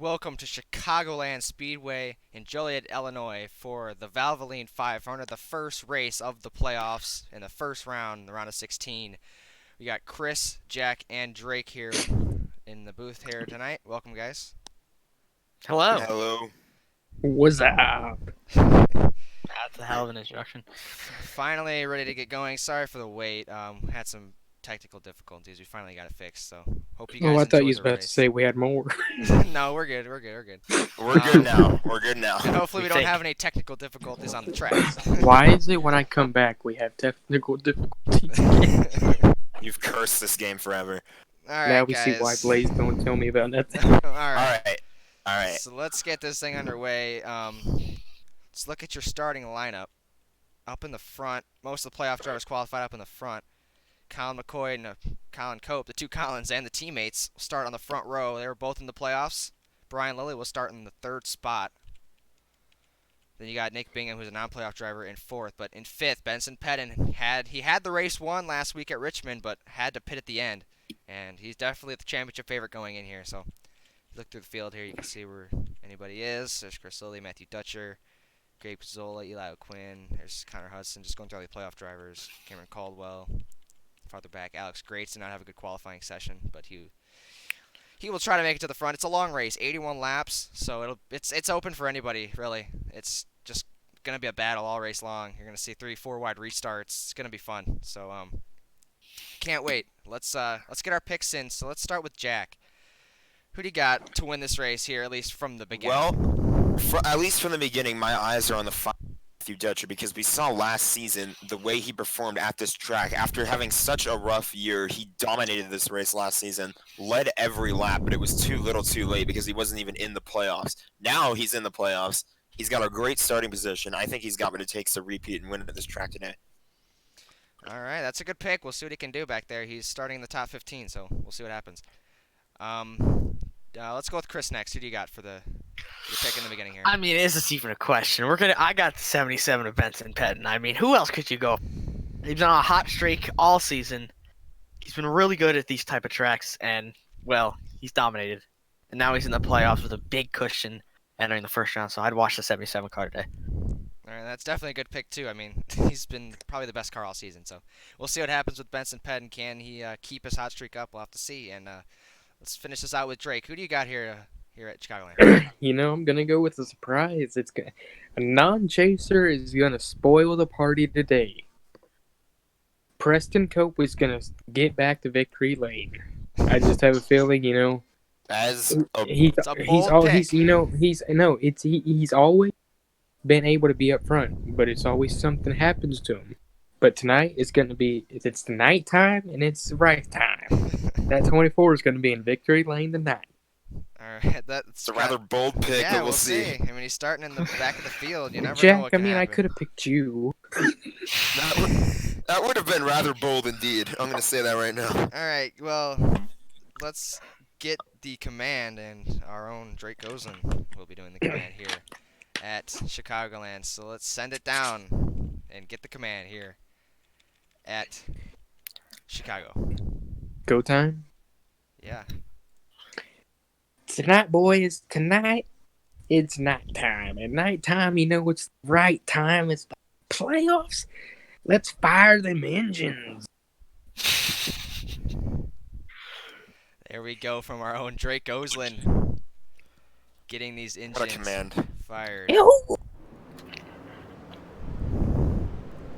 welcome to Chicagoland Speedway in Joliet, Illinois for the Valvoline 500, the first race of the playoffs in the first round, the round of 16. We got Chris, Jack, and Drake here in the booth here tonight. Welcome, guys. Hello. Hello. What's up? That's a hell of an introduction. Finally ready to get going. Sorry for the wait. Had some technical difficulties. We finally got it fixed, so hope you guys Oh, I thought you enjoyed was the about race. to say we had more. No, we're good. We're good. We're good now. We're good now. And hopefully we don't think. have any technical difficulties on the track. Why is it when I come back we have technical difficulties? You've cursed this game forever. All right, Now we guys. see why Blaze don't tell me about that. All All right. right. All right. So let's get this thing underway. Let's look at your starting lineup. Up in the front, most of the playoff drivers qualified up in the front. Colin McCoy and Colin Cope, the two Collins and the teammates, will start on the front row. They were both in the playoffs. Brian Lilly will start in the third spot. Then you got Nick Bingham, who's a non-playoff driver, in fourth. But in fifth, Benson Pettin had the race won last week at Richmond, but had to pit at the end. And he's definitely the championship favorite going in here. So look through the field here, you can see where anybody is. There's Chris Lilly, Matthew Dutcher, Gabe Zola, Eli O'Quinn. There's Connor Hudson, just going through all the playoff drivers. Cameron Caldwell. Farther back, Alex Grates did not have a good qualifying session, but he will try to make it to the front. It's a long race, 81 laps, so it's open for anybody, really. It's just gonna be a battle all race long. You're gonna see 3-4 wide restarts. It's gonna be fun. So can't wait. Let's get our picks in. So let's start with Jack. Who do you got to win this race here, at least from the beginning? Well, at least from the beginning, my eyes are on the Matthew Dutcher because we saw last season the way he performed at this track. After having such a rough year, he dominated this race last season, led every lap, but it was too little too late because he wasn't even in the playoffs. Now he's in the playoffs. He's got a great starting position. I think he's got what it takes to repeat and win at this track today. All right, that's a good pick. We'll see what he can do back there. He's starting in the top 15, so we'll see what happens. Let's go with Chris next. Who do you got for your pick in the beginning here? I mean, is this even a question? I got the 77 of Benson Pettin. I mean, who else could you go? He's been on a hot streak all season. He's been really good at these type of tracks, and well, he's dominated. And now he's in the playoffs with a big cushion entering the first round. So I'd watch the 77 car today. All right, that's definitely a good pick too. I mean, he's been probably the best car all season. So we'll see what happens with Benson Pettin. Can he keep his hot streak up? We'll have to see. And let's finish this out with Drake. Who do you got here at Chicagoland? I'm gonna go with a surprise. A non-chaser is gonna spoil the party today. Preston Cope is gonna get back to victory lane. I just have a feeling, As a he's It's a bold pick. he's always been able to be up front, but it's always something happens to him. But tonight it's the night time and it's the right time. That 24 is gonna be in victory lane tonight. All right, that's it's a rather bold pick, yeah, but we'll see. I mean, he's starting in the back of the field. You never know Jack, what can I happen. could have picked you. That would have been rather bold indeed. I'm going to say that right now. All right, well, let's get the command, and our own Drake Goslin will be doing the command here at Chicagoland. So let's send it down and get the command here at Chicago. Go time. Yeah. Tonight, boys, tonight, it's nighttime. At nighttime, it's the right time. It's the playoffs. Let's fire them engines. There we go from our own Drake Goslin. Getting these engines What a command. fired. Ew.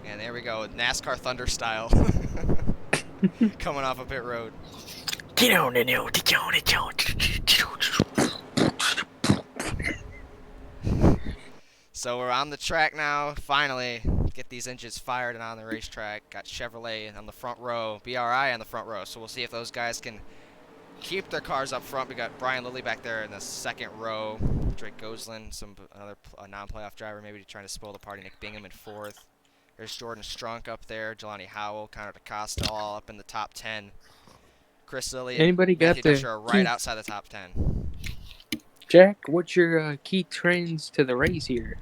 And there we go, NASCAR Thunder style. Coming off a pit road. So we're on the track now, finally. Get these engines fired and on the racetrack. Got Chevrolet on the front row, BRI on the front row. So we'll see if those guys can keep their cars up front. We got Brian Lilly back there in the second row. Drake Goslin, another non-playoff driver, maybe trying to spoil the party. Nick Bingham in fourth. There's Jordan Strunk up there. Jelani Howell, Connor DaCosta all up in the top 10. Chris Lilly and Anybody got Matthew the Dutcher are right key? outside the top 10. Jack, what's your key trends to the race here?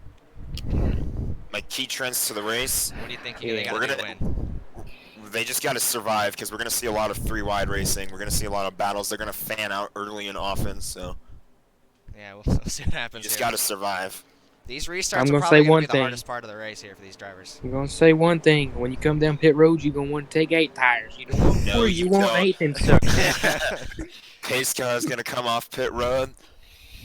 My key trends to the race. What do you think they We're got to gonna- win? They just got to survive because we're going to see a lot of three-wide racing. We're going to see a lot of battles. They're going to fan out early and often, so... Yeah, we'll see what You happens just here. gotta survive. These I'm restarts gonna are say probably going one to be the thing. hardest part of the race here for these drivers. I'm gonna say one thing. When you come down pit road, you're gonna want to take 8 tires. You don't want No, 3. you You want don't. 8 and suck. Pace car is gonna come off pit road.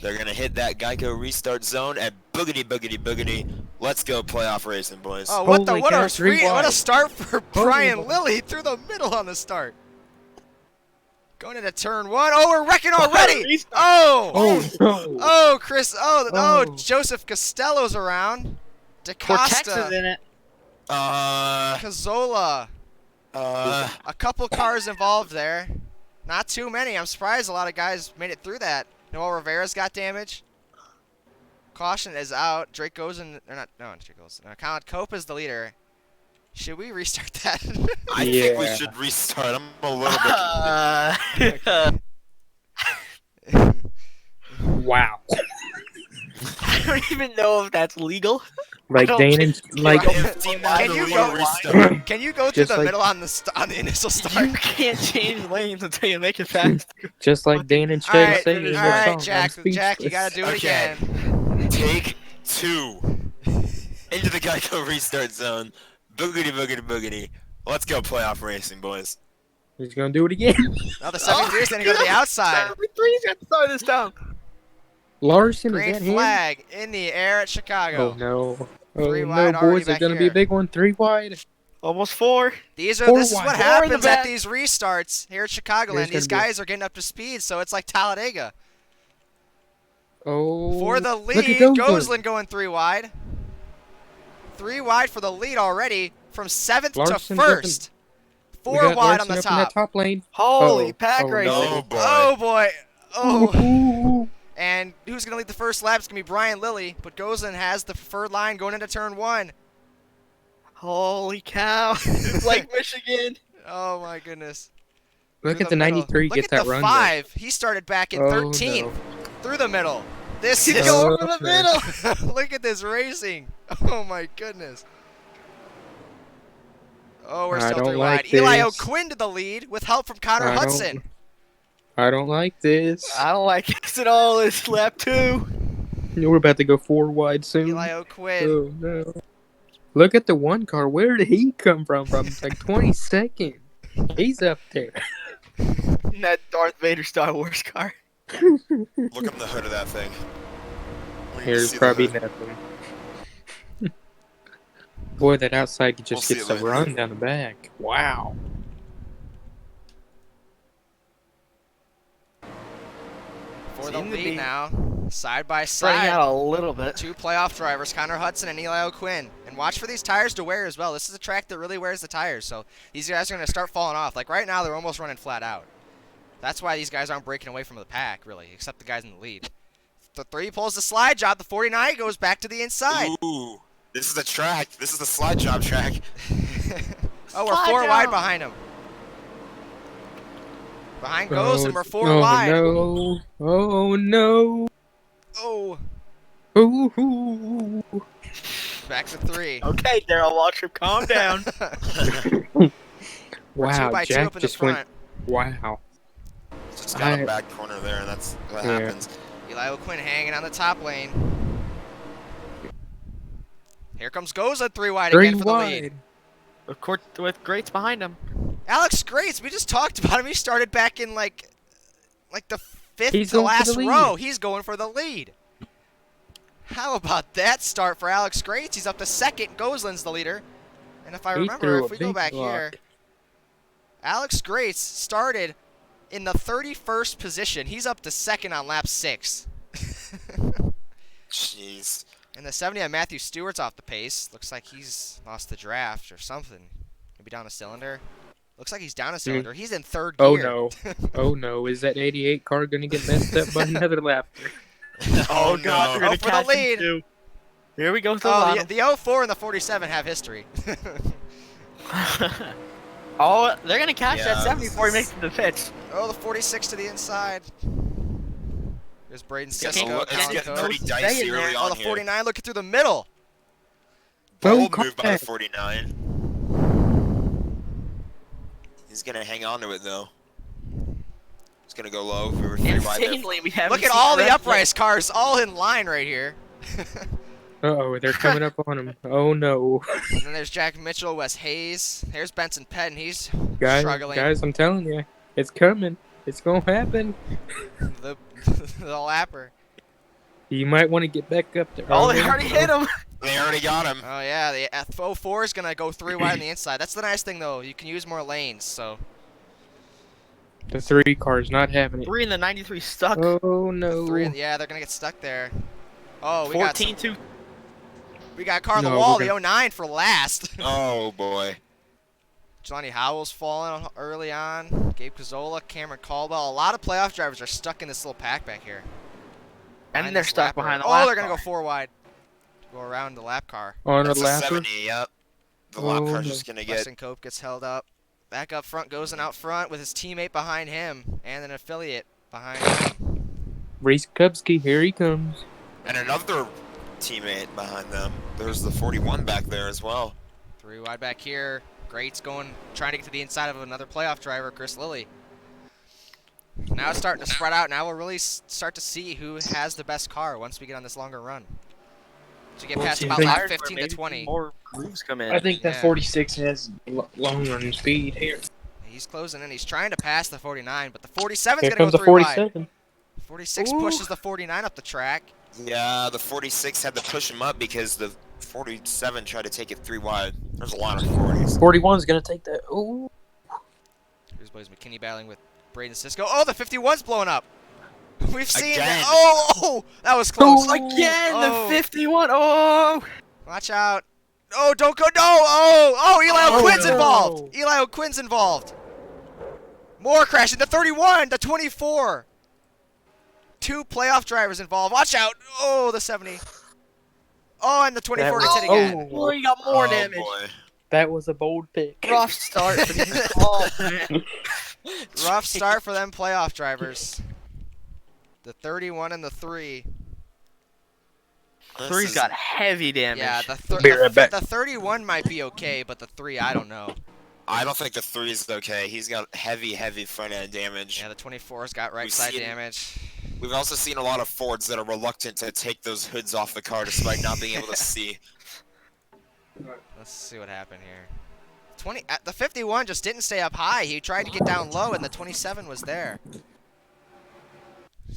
They're gonna hit that Geico restart zone and boogity boogity boogity. Let's go playoff racing, boys. Oh, Holy what cow, a 3 what a wide. start for Holy Brian moly. Lilly through the middle on the start. Going into turn 1. Oh, we're wrecking already. Restart. Oh. Oh no! Oh, Chris. Oh, Oh. Joseph Costello's around. Cortex is DaCosta, in it. Cazzola. A couple cars involved there. Not too many. I'm surprised a lot of guys made it through that. Noel Rivera's got damage. Caution is out. Drake goes in. Or not. No, Drake goes. Colin Cope is the leader. Should we restart that? I think we Yeah. should restart. I'm a little bit confused. Wow! I don't even know if that's legal. Like don't Dan and like Can you go? Restart. Can you go through Just the like- middle on the initial start? You can't change lanes until you make it fast. just like Dan and All Shay right, say in all their right, song, I'm Jack, you gotta speechless. do it Okay. again. Take 2 into the Geico restart zone. Boogity boogity boogity. Let's go playoff racing, boys. He's gonna do it again. Now the 73 is gonna go to the outside. 73's got to start this down. Larson, Green is that him? flag in the air at Oh Chicago. no! Three Oh wide no, already boys! It's back gonna be here. a big one. 3 wide. Almost 4. This Four is wide. what Four in the happens at back. these restarts here at Chicagoland. There's These gonna be- guys are getting up to speed, so it's like Talladega. Oh. For the look at lead, Gosling. Gosling going 3 wide. 3 wide for the lead already from 7th Larson's to 1st. We 4 got wide on Larson the up in that top. top lane. Holy Oh, pack oh, racing. Oh boy. Oh boy. Oh. Ooh. And who's going to lead the first lap? It's going to be Brian Lilly, but Gosling has the preferred line going into turn 1. Holy cow. It's like Michigan. Oh my goodness. Look Through at the middle. 93 Look get at that the run. 5. He started back in Oh, 13th. no. Through the middle. This He's is going for the middle. Look at this racing. Oh my goodness. Oh, we're I still don't 3 like wide. Eli this. O'Quinn to the lead with help from Connor I don't- Hudson. I don't like this. I don't like this at all. It's lap 2. We're about to go 4 wide soon. Eli O'Quinn. Oh no! Look at the one car. Where did he come from? From like 22nd. He's up there. That Darth Vader Star Wars car. Look on the hood of that thing. We need to Here's see the probably hood. nothing. Boy, that outside just We'll see gets it a later. run down the back. Wow. For the Seem to lead be now. Side by Spreading side. out a little bit. 2 playoff drivers, Connor Hudson and Eli O'Quinn. And watch for these tires to wear as well. This is a track that really wears the tires, so these guys are going to start falling off. Like right now, they're almost running flat out. That's why these guys aren't breaking away from the pack, really, except the guys in the lead. The 3 pulls the slide job. The 49 goes back to the inside. Ooh, this is the track. This is the slide job track. Oh, we're Slide 4 wide job. behind him. Behind goes, and we're 4 oh, wide. No. Oh no! Oh, Ooh. back to 3. Okay, Daryl Waltrip, calm down. We're 2 Wow, by 2 Jack up in the just front. went. Wow. Just got I- a back corner there, and that's what Yeah. happens. Eli O'Quinn hanging on the top lane. Here comes Goza 3 wide 3 again for the lead. wide. Of course, with Greats behind him. Alex Grace, we just talked about him. He started back in like the 5th He's to going for last the lead. row. He's going for the lead. How about that start for Alex Grace? He's up to 2nd. Goslin's the leader. And if I He remember, threw if a we go big back block. here, Alex Grace started in the 31st position. He's up to 2nd on lap 6. Jeez. And the 70 on Matthew Stewart's off the pace. Looks like he's lost the draft or something. Maybe down a cylinder. Looks like he's down a cylinder. He's in 3rd Oh gear. no. Oh no. Is that 88 car going to get messed up by another lap? Oh, God, we're no. gonna Oh, for the catch him lead. too. Here we go to the Oh, bottom. the 04 and the 47 have history. Oh, they're gonna catch Yeah, that 70 this before he is- makes it to the pitch. Oh, the 46 to the inside. There's Braden It's Cisco. getting, it's Colin getting Coates. pretty Stay dicey in there. early Oh, on the here. 49 looking through the middle. Bold Oh, move by the contact. 49. He's gonna hang on to it though. He's gonna go low. We were 3 wide there. Insanely, we haven't Look at seen all the Red uprice cars all in line right here. Uh-oh, they're coming up on him. Oh, no. And then there's Jack Mitchell, Wes Hayes. Here's Benson Pettin. He's struggling. Guys, I'm telling you. It's coming. It's going to happen. The the lapper. You might want to get back up there. Oh, they already hit him. They already got him. Oh yeah, the F04 is gonna go 3 wide on the inside. That's the nice thing though. You can use more lanes. So The 3 car's not having it. 3 in the 93 stuck. Oh, no. yeah, they're gonna get stuck there. Oh, we got 14-2. we got car on the No, wall. we're The 09 for last. Oh boy. Johnny Howell's falling early on. Gabe Cazzola, Cameron Caldwell. A lot of playoff drivers are stuck in this little pack back here. And Behind they're this stuck lapper. behind the Oh, lap they're gonna car. go 4 wide. Go around the lap car. On a That's a lapper. 70, yep. The lap Oh, car's no. just gonna get. Weston Cope gets held up. Back up front goes in out front with his teammate behind him and an affiliate behind him. Reese Kubsky, here he comes. And another teammate behind them. There's the 41 back there as well. 3 wide back here. Great's trying to get to the inside of another playoff driver, Chris Lilly. Now it's starting to spread out. Now we'll really start to see who has the best car once we get on this longer run. To get past about lap 15 to 20. More grooves come in. I think that Yeah. 46 has long run speed here. He's closing in. He's trying to pass the 49, but the 47's Here going to comes go the 3 wide. 47. 46 Ooh. pushes the 49 up the track. Yeah, the 46 had to push him up because the 47 tried to take it 3 wide. There's a lot of 40s. 41's going to take that. Ooh. Here's Blaze McKinney battling with Braden Sisko. Oh, the 51's blowing up. We've seen Again. that. Oh, that was close. Again, Oh. the 51. Oh. Watch out. Oh, don't go. No. Oh, Eli Oh, O'Quinn's no. involved. Eli O'Quinn's involved. More crashing. The 31, the 24. 2 playoff drivers involved. Watch out. Oh, the 70. Oh, and the 24 gets hit again. Oh, you got more Oh, damage. boy. That was a bold pick. Rough start for these calls, man. Rough start for them playoff drivers. The 31 and the 3. This 3's is- got heavy damage. Yeah, Be right back. the 31 might be okay, but the 3, I don't know. I don't think the 3 is okay. He's got heavy front end damage. Yeah, the 24's got right We've side seen- damage. We've also seen a lot of Fords that are reluctant to take those hoods off the car despite not being able to see. Let's see what happened here. The 51 just didn't stay up high. He tried to get down low, and the 27 was there.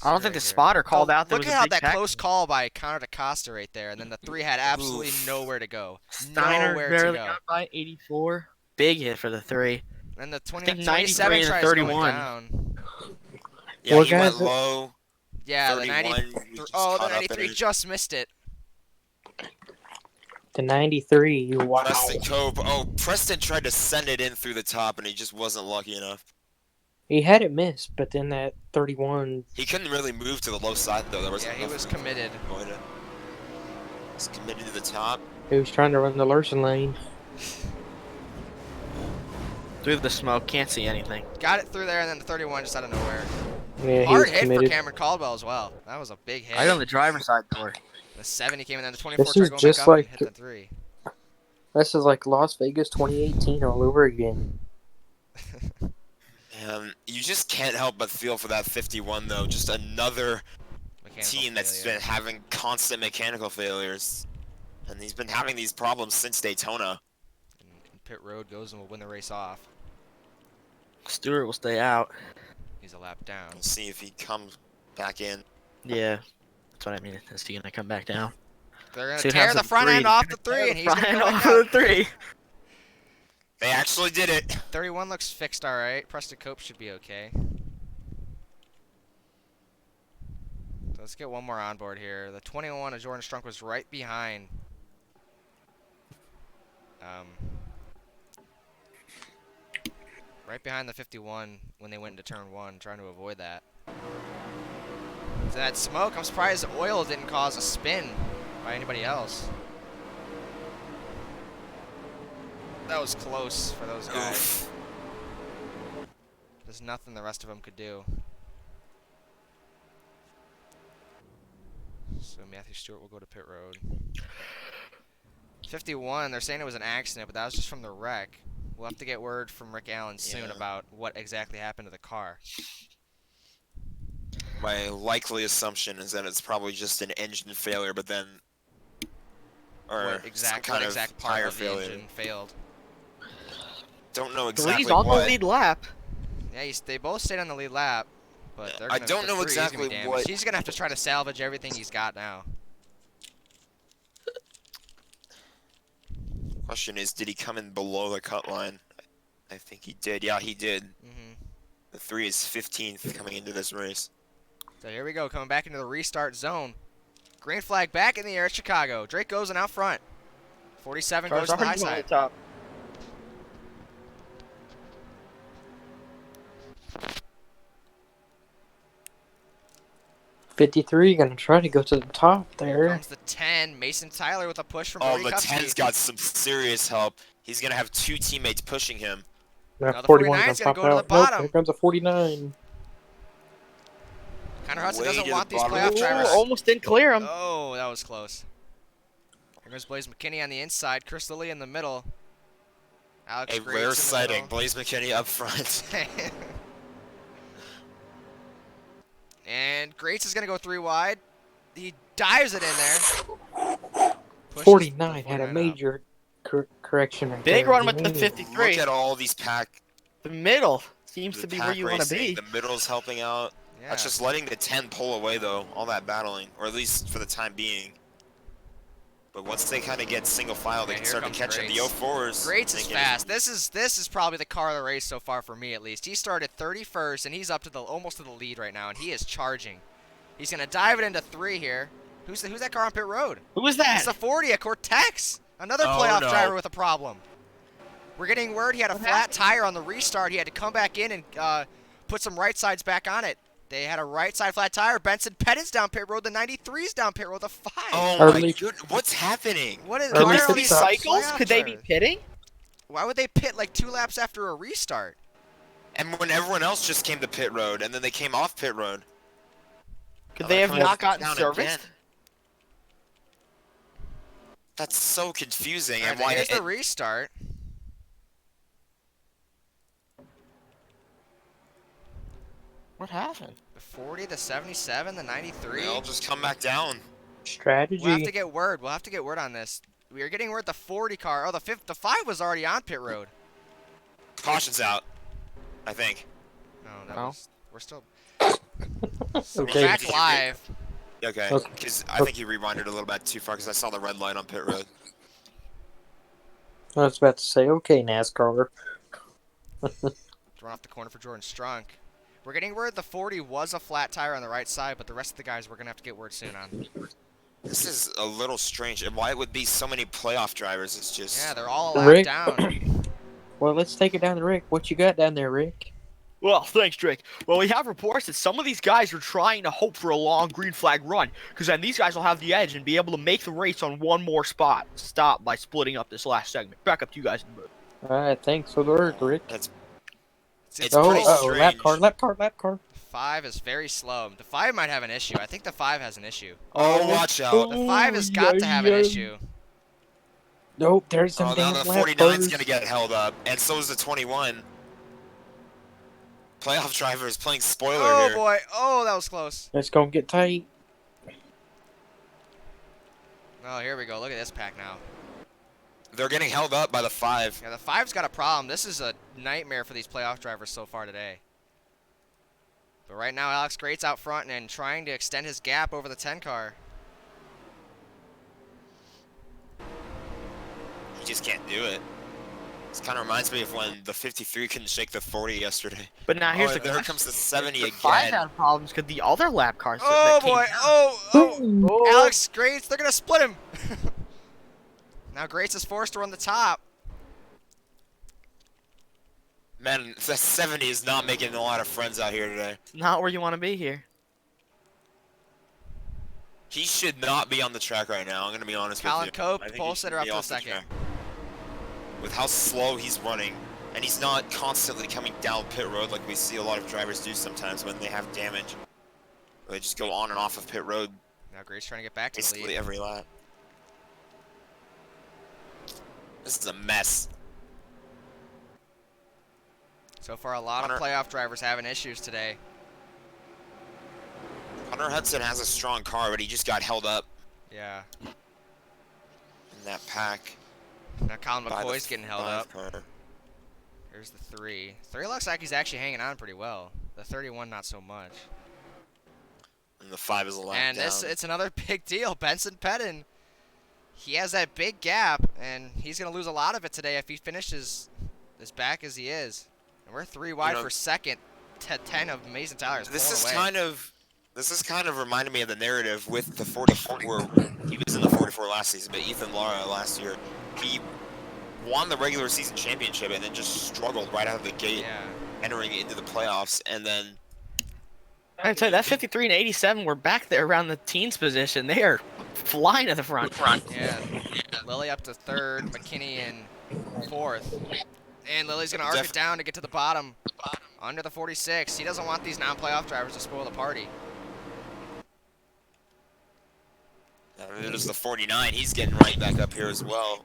I don't think the Right here. spotter called out there Look was at a how big that tackle. close call by Connor DaCosta right there, and then the 3 had absolutely Oof. nowhere to go. Steiner Nowhere to barely go. got by 84. Big hit for the 3. And the think 27 93 and the tries going 31. down. Yeah, Well, he went guys, low. Yeah, the 31, 90. he just Oh, the caught up in 93 it. just missed it. The 93. Wow. Preston Cope. Oh, Preston tried to send it in through the top, and he just wasn't lucky enough. He had it missed, but then that 31. He couldn't really move to the low side, though. There was Yeah, he was committed. He's committed to the top. He was trying to run the Larson lane. Through the smoke, can't see anything. Got it through there, and then the 31 just out of nowhere. Yeah, he Hard was hit for committed. Cameron Caldwell as well. That was a big hit. Right on the driver's side door. The 70 came in, then the 24 This tried is going just back up and like- hit the 3. This is like Las Vegas 2018 all over again. You just can't help but feel for that 51, though. Just another Mechanical team that's failure. been having constant mechanical failures. And he's been having these problems since Daytona. And pit road goes and will win the race off. Stewart will stay out. He's a lap down. We'll see if he comes back in. Yeah. That's what I mean. Is he gonna come back down? They're going See to what tear happens the at front three. end off the 3, and he's going to Front go end back off up. of the 3. They actually did it. 31 looks fixed all right. Preston Cope should be okay. So let's get one more on board here. The 21 of Jordan Strunk was right behind. Right behind the 51 when they went into turn 1, trying to avoid that. So that smoke, I'm surprised the oil didn't cause a spin by anybody else. That was close for those guys. Oof. There's nothing the rest of them could do. So Matthew Stewart will go to pit road. 51, they're saying it was an accident, but that was just from the wreck. We'll have to get word from Rick Allen soon Yeah. about what exactly happened to the car. My likely assumption is that it's probably just an engine failure, but then, or What some exact kind part tire of the failure. engine failed? Don't know Three's exactly on the what. lead lap. Yeah, they both stayed on the lead lap, but they're I gonna. don't The know three, he's exactly gonna be damaged. what. He's gonna have to try to salvage everything he's got now. Question is, did he come in below the cut line? I think he did. Yeah, he did. Hmm The 3 is 15th coming into this race. So here we go, coming back into the restart zone. Green flag back in the air at Chicago. Drake goes in out front. 47 goes to the high side. Top. '53 gonna try to go to the top Here there. comes the 10. Mason Tyler with a push from Oh, Brody the Kupski. 10's got some serious help. He's gonna have 2 teammates pushing him. Now Now the 41 49's gonna gonna pop go to the out. Nope, bottom. here comes a 49. Connor Hudson Way doesn't to the want these bottom playoff of the drivers. track. Almost didn't clear him. Oh, that was close. Here goes Blaze McKinney on the inside. Chris Lilly in the middle. Alex A Graves rare in the sighting. middle. Blaze McKinney up front. And Grates is going to go 3 wide. He dives it in there. Pushes 49 the had a 49 up. major correction right Big there. run with the Ooh. 53. Look at all these pack. The middle seems The to be where pack you want to racing. be. The middle's helping out. Yeah. That's just letting the 10 pull away though. All that battling, or at least for the time being. But once they kind of get single file, they Yeah, can here start to comes catch him. The Grates. 04s. Grates is making- fast. This is probably the car of the race so far for me at least. He started 31st and he's up to the almost to the lead right now and he is charging. He's gonna dive it into 3 here. Who's that car on pit road? Who was that? It's the 40, a Cortex. Another Oh, playoff no. driver with a problem. We're getting word he had a flat tire on the restart. He had to come back in and put some right sides back on it. They had a right side flat tire. Benson Pettin's down pit road. The 93's down pit road. The 5. Oh Early- my goodness, what's happening? What is? Early Why are all pit these stop. cycles? playoff Could they be drivers? pitting? Why would they pit like 2 laps after a restart? And when everyone else just came to pit road, and then they came off pit road. Could Now they they're have coming not gotten down serviced? again. That's so confusing. All And right, why? here's the restart. What happened? The 40, the 77, the 93. They'll just come back down. Strategy. We'll have to get word. We'll have to get word on this. We are getting word the 40 car. Oh, the 5 was already on pit road. Caution's out. I think. No, that No. was. We're still. Okay. We're back live. Okay. Okay. Because I think you rewinded a little bit too far. Because I saw the red light on pit road. I was about to say, okay, NASCAR. Run off the corner for Jordan Strunk. We're getting word the 40 was a flat tire on the right side, but the rest of the guys we're gonna have to get word soon on. This is a little strange. And why it would be so many playoff drivers is just. Yeah, they're all a lap Rick. down. Well, let's take it down to Rick. What you got down there, Rick? Well, thanks, Drake. Well, we have reports that some of these guys are trying to hope for a long green flag run, because then these guys will have the edge and be able to make the race on one more stop by splitting up this last segment. Back up to you guys in the booth. All right, thanks for the word, Rick. It's Oh, pretty lap strange. car. 5 is very slow. The 5 might have an issue. I think the 5 has an issue. Oh, watch out. The 5 has got to have an issue. Nope, there's some Oh, now damn the lap 49's cars. going to get held up. And so is the 21. Playoff driver is playing spoiler Oh here. boy. Oh, that was close. It's gonna get tight. Oh, here we go. Look at this pack now. They're getting held up by the 5. Yeah, the 5's got a problem. This is a nightmare for these playoff drivers so far today. But right now, Alex Grates out front and trying to extend his gap over the 10 car. He just can't do it. This kind of reminds me of when the 53 couldn't shake the 40 yesterday. But now here's Oh, the there question. comes the 70 The 5 again. had problems because the other lap cars Oh that came boy. down. Oh. Oh. Alex Grates, they're going to split him. Now Grates is forced to run the top. Man, that 70 is not making a lot of friends out here today. Not where you want to be here. He should not be on the track right now. I'm going to be honest Colin with you. Cope, I think pole he should sitter up be to the off the second. track. With how slow he's running, and he's not constantly coming down pit road like we see a lot of drivers do sometimes when they have damage. They just go on and off of pit road Now Grates trying to get back to the basically lead. every lap. This is a mess. So far, a lot of Connor- playoff drivers having issues today. Hunter Hudson has a strong car, but he just got held up Yeah. in that pack. Now Colin by the McCoy's getting held 5 up. car. Here's the 3. 3 looks like he's actually hanging on pretty well. The 31, not so much. And the 5 is a lap And down. it's another big deal. Benson Pettin, he has that big gap, and he's going to lose a lot of it today if he finishes as back as he is. And we're 3 wide for second. 10 of Mason Tyler is pulling away. This is kind of reminding me of the narrative with the 44. He was in the 44 last season, but Ethan Lara last year, he won the regular season championship and then just struggled right out of the gate, entering into the playoffs, and then. I'd say that 53 and 87 were back there around the teens position. They are flying to the front. Yeah. Lily up to 3rd, McKinney in 4th. And Lily's going to arc it down to get to the bottom. Under the 46. He doesn't want these non-playoff drivers to spoil the party. There's the 49. He's getting right back up here as well.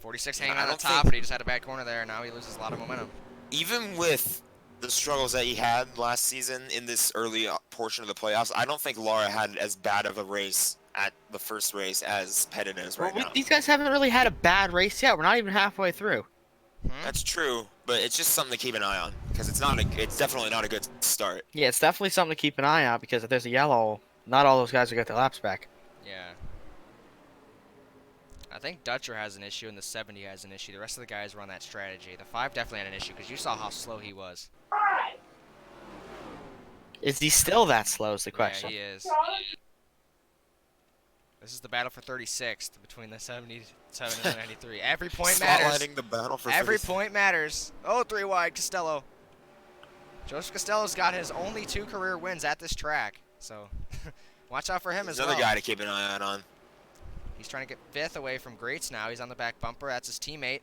46 hanging on the top, but he just had a bad corner there, and now he loses a lot of momentum. Even with the struggles that he had last season in this early portion of the playoffs, I don't think Lara had as bad of a race at the first race as Pettin is right now. These guys haven't really had a bad race yet. We're not even halfway through. That's true, but it's just something to keep an eye on because it's definitely not a good start. Yeah, it's definitely something to keep an eye on because if there's a yellow, not all those guys will get their laps back. Yeah. I think Dutcher has an issue and the 70 has an issue. The rest of the guys were on that strategy. The 5 definitely had an issue because you saw how slow he was. Is he still that slow is the question. Yeah, he is. This is the battle for 36th between the 77 and the 93. Every point matters. Spotlighting the battle for Every 36. point matters. Oh, 3 wide, Costello. Joseph Costello's got his only 2 career wins at this track. So, watch out for him as well. Another guy to keep an eye out on. He's trying to get 5th away from Greats now. He's on the back bumper. That's his teammate.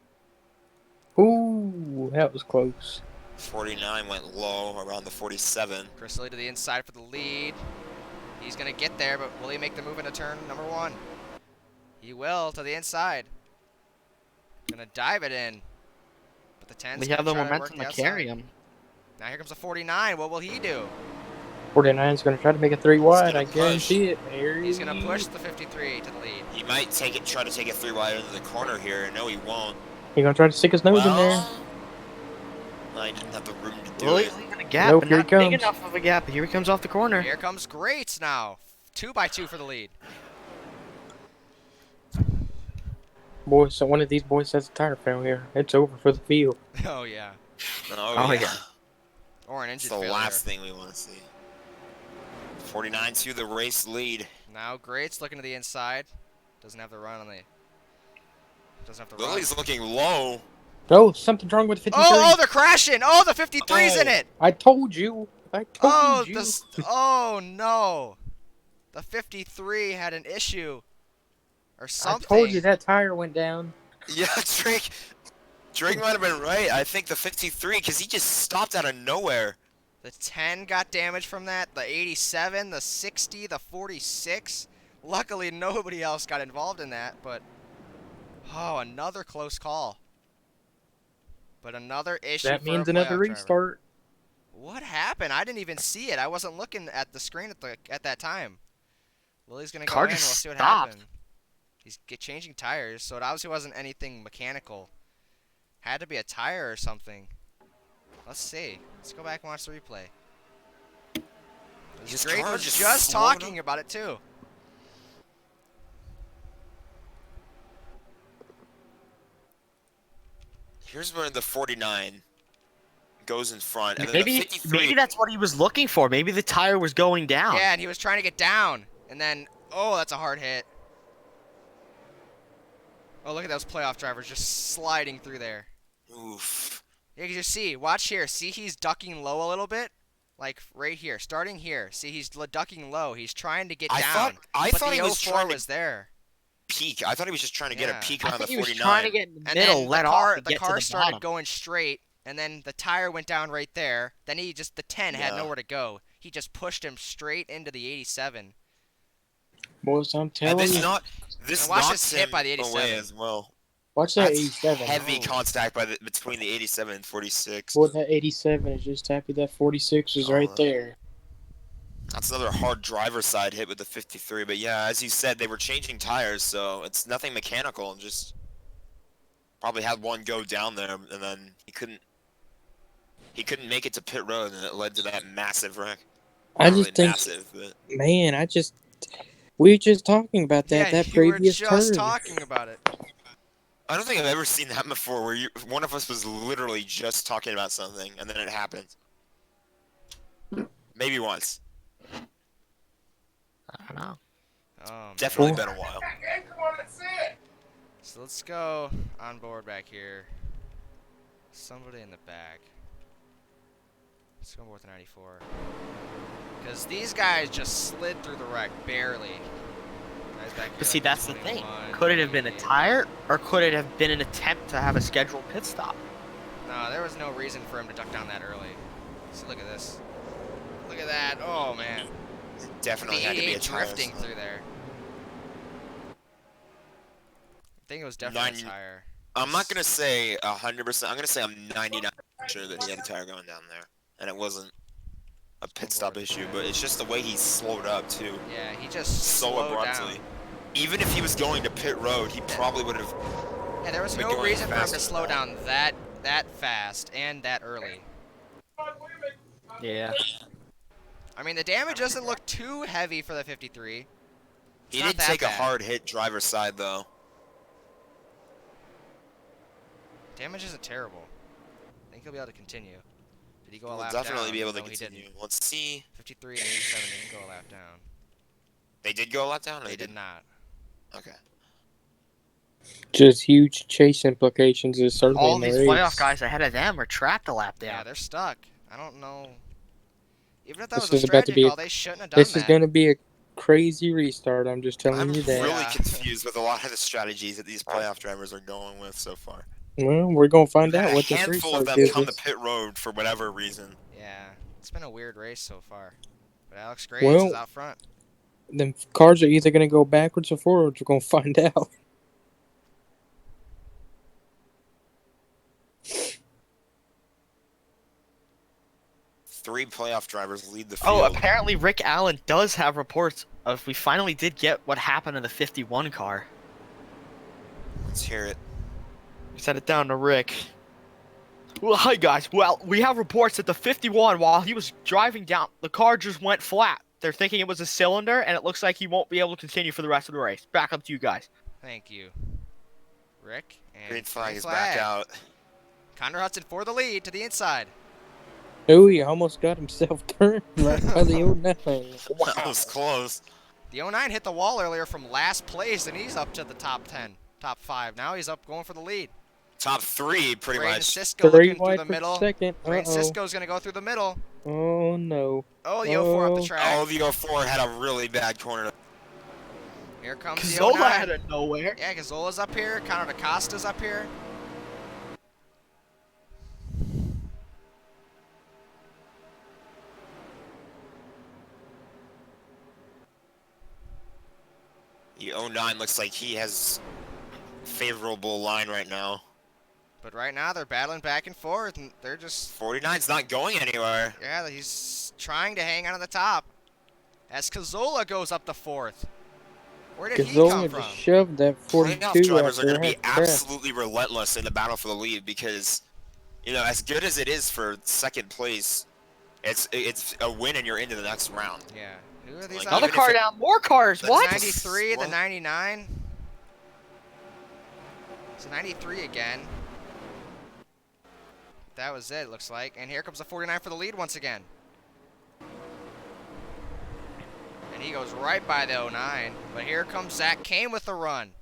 Ooh, that was close. 49 went low around the 47. Chris Lilly to the inside for the lead. He's going to get there, but will he make the move into turn number 1? He will to the inside. Going to dive it in. But the 10's We have the try to work momentum the to outside. carry him. Now here comes a 49. What will he do? 49's going to try to make it 3 wide. gonna I guarantee it. There He's going to push the 53 to the lead. He might try to take it 3 wide into the corner here. No, he won't. He's going to try to stick his nose in there. I didn't have the room to do Lily's it. leaving a gap, Nope, but here not he comes. big enough of a gap. Here he comes off the corner. Here comes Greats now. 2 by 2 for the lead. Boy, so one of these boys has a tire failure. It's over for the field. Oh, yeah. Oh, yeah. Or an It's engine the failure. last thing we want to see. 49 to the race lead. Now Greats looking to the inside. Doesn't have the run on the... Doesn't have the run. Lily's looking low. Oh, something's wrong with the 53. Oh, they're crashing. Oh, the 53's in it. I told you. I told you. Oh, no. The 53 had an issue. Or something. I told you that tire went down. Yeah, Drake might have been right. I think the 53, because he just stopped out of nowhere. The 10 got damaged from that. The 87, the 60, the 46. Luckily, nobody else got involved in that, but... Oh, another close call. But another issue That for means a another playoff driver. restart. What happened? I didn't even see it. I wasn't looking at the screen at that time. Lily's gonna go Car in. We'll just see what stopped. happens. He's changing tires, so it obviously wasn't anything mechanical. Had to be a tire or something. Let's see. Let's go back and watch the replay. His Drake car was just just slowed talking about it too. Here's where the 49 goes in front, and then Maybe, the 53. maybe that's what he was looking for. Maybe the tire was going down. Yeah, and he was trying to get down, and then that's a hard hit. Oh, look at those playoff drivers just sliding through there. Oof. Yeah, you see, watch here. See, he's ducking low a little bit, like right here, starting here. See, he's ducking low. He's trying to get down. I but thought the he was 04 trying to was there. peak. I thought he was just trying to get Yeah. a peak I around the think he was 49. trying to get in the And middle, then let the off, car, and the get car to the started bottom. going straight, and then the tire went down right there. Then the 10 had Yeah. nowhere to go. He just pushed him straight into the 87. Boys, I'm And telling this you. this And watch knocks this hit him by the away 87. as well. Watch that That's 87. heavy Oh. contact between the 87 and 46. Boy, that 87 is just happy that 46 is right Oh, there. that's another hard driver side hit with the 53. But yeah, as you said, they were changing tires, so it's nothing mechanical. And just probably had one go down there, and then he couldn't make it to pit road, and it led to that massive wreck. I Not just really think, massive, but man, we were just talking about Yeah, that you were previous just turn. talking about it. I don't think I've ever seen that before, where one of us was literally just talking about something, and then it happened. Maybe once. I don't know. Oh, man. Definitely Cool. been a while. So let's go on board back here. Somebody in the back. Let's go on board with 94. Because these guys just slid through the wreck, barely. Guys back here But see, like that's the thing. 21, Could it have been a 88. tire, or could it have been an attempt to have a scheduled pit stop? No, there was no reason for him to duck down that early. So look at this. Look at that. Oh, man. Definitely The had to be a 88 tire. drifting through there. I think it was definitely a tire. I'm not gonna say 100%. I'm gonna say I'm 99% sure that he had a tire going down there, and it wasn't a pit stop issue. But it's just the way he slowed up too, Yeah, he just so slowed abruptly. down. Even if he was going to pit road, he probably would have. Yeah, there was been no going reason for him faster to than slow that. down that fast and that early. Yeah. I mean, the damage doesn't look too heavy for the 53. He not did that take a bad. hard hit driver's side though. Damage isn't terrible. I think he'll be able to continue. Did he go a We'll lap definitely down? be able to No, he continue. didn't. Let's see. 53 and 87 didn't go a lap down. They did go a lot down. Or They did didn't? not. Okay. Just huge chase implications is certainly All in the these race. playoff guys ahead of them are trapped a lap Yeah, down. they're stuck. I don't know. Even if that This was a is about to strategy be call, they shouldn't have done This that. is going to be a crazy restart. I'm just telling I'm you that. really Yeah. confused with a lot of the strategies that these playoff drivers are going with so far. Well, we're going to find We've had out a what this handful of restart them gives come to us. pit road for whatever reason. Yeah, it's been a weird race so far. But Alex Graves Well- is out front. Them cars are either going to go backwards or forwards. We're going to find out. Three playoff drivers lead the Oh, field. apparently Rick Allen does have reports of we finally did get what happened in the 51 car. Let's hear it. We sent it down to Rick. Well, hi guys. Well, we have reports that the 51, while he was driving down, the car just went flat. They're thinking it was a cylinder, and it looks like he won't be able to continue for the rest of the race. Back up to you guys. Thank you, Rick. And Green flag is back out. Connor Hudson for the lead to the inside. Oh, he almost got himself turned right by the old nothing. That was close. The 09 hit the wall earlier from last place, and he's up to the top 10, top 5. Now he's up going for the lead. Top three, pretty Braden much. Cisco 3 looking through wide the for middle. second. Braden Uh-oh. Cisco's going to go through the middle. Oh, no. Oh, the 04 up the Oh. track. Oh, the 04 had a really bad corner. Here comes the Zola 09. out of nowhere. Yeah, Gazola's up here. Connor DaCosta's up here. The 09 looks like he has favorable line right now. But right now they're battling back and forth, and they're just 49's not going anywhere. yeah, he's trying to hang on to the top. As Cazola goes up to 4th. Where did he come Gazola from? just shoved that Playoff 42 drivers are after going to be half track. absolutely relentless in the battle for the lead because, you know, as good as it is for second place, it's a win and you're into the next round. Yeah. Who are these? Like, other- Another even if car it- down. More cars. The What? 93, the What? 99. It's a 93 again. That was it, looks like. And here comes the 49 for the lead once again. And he goes right by the 09. But here comes Zach Kane with the run.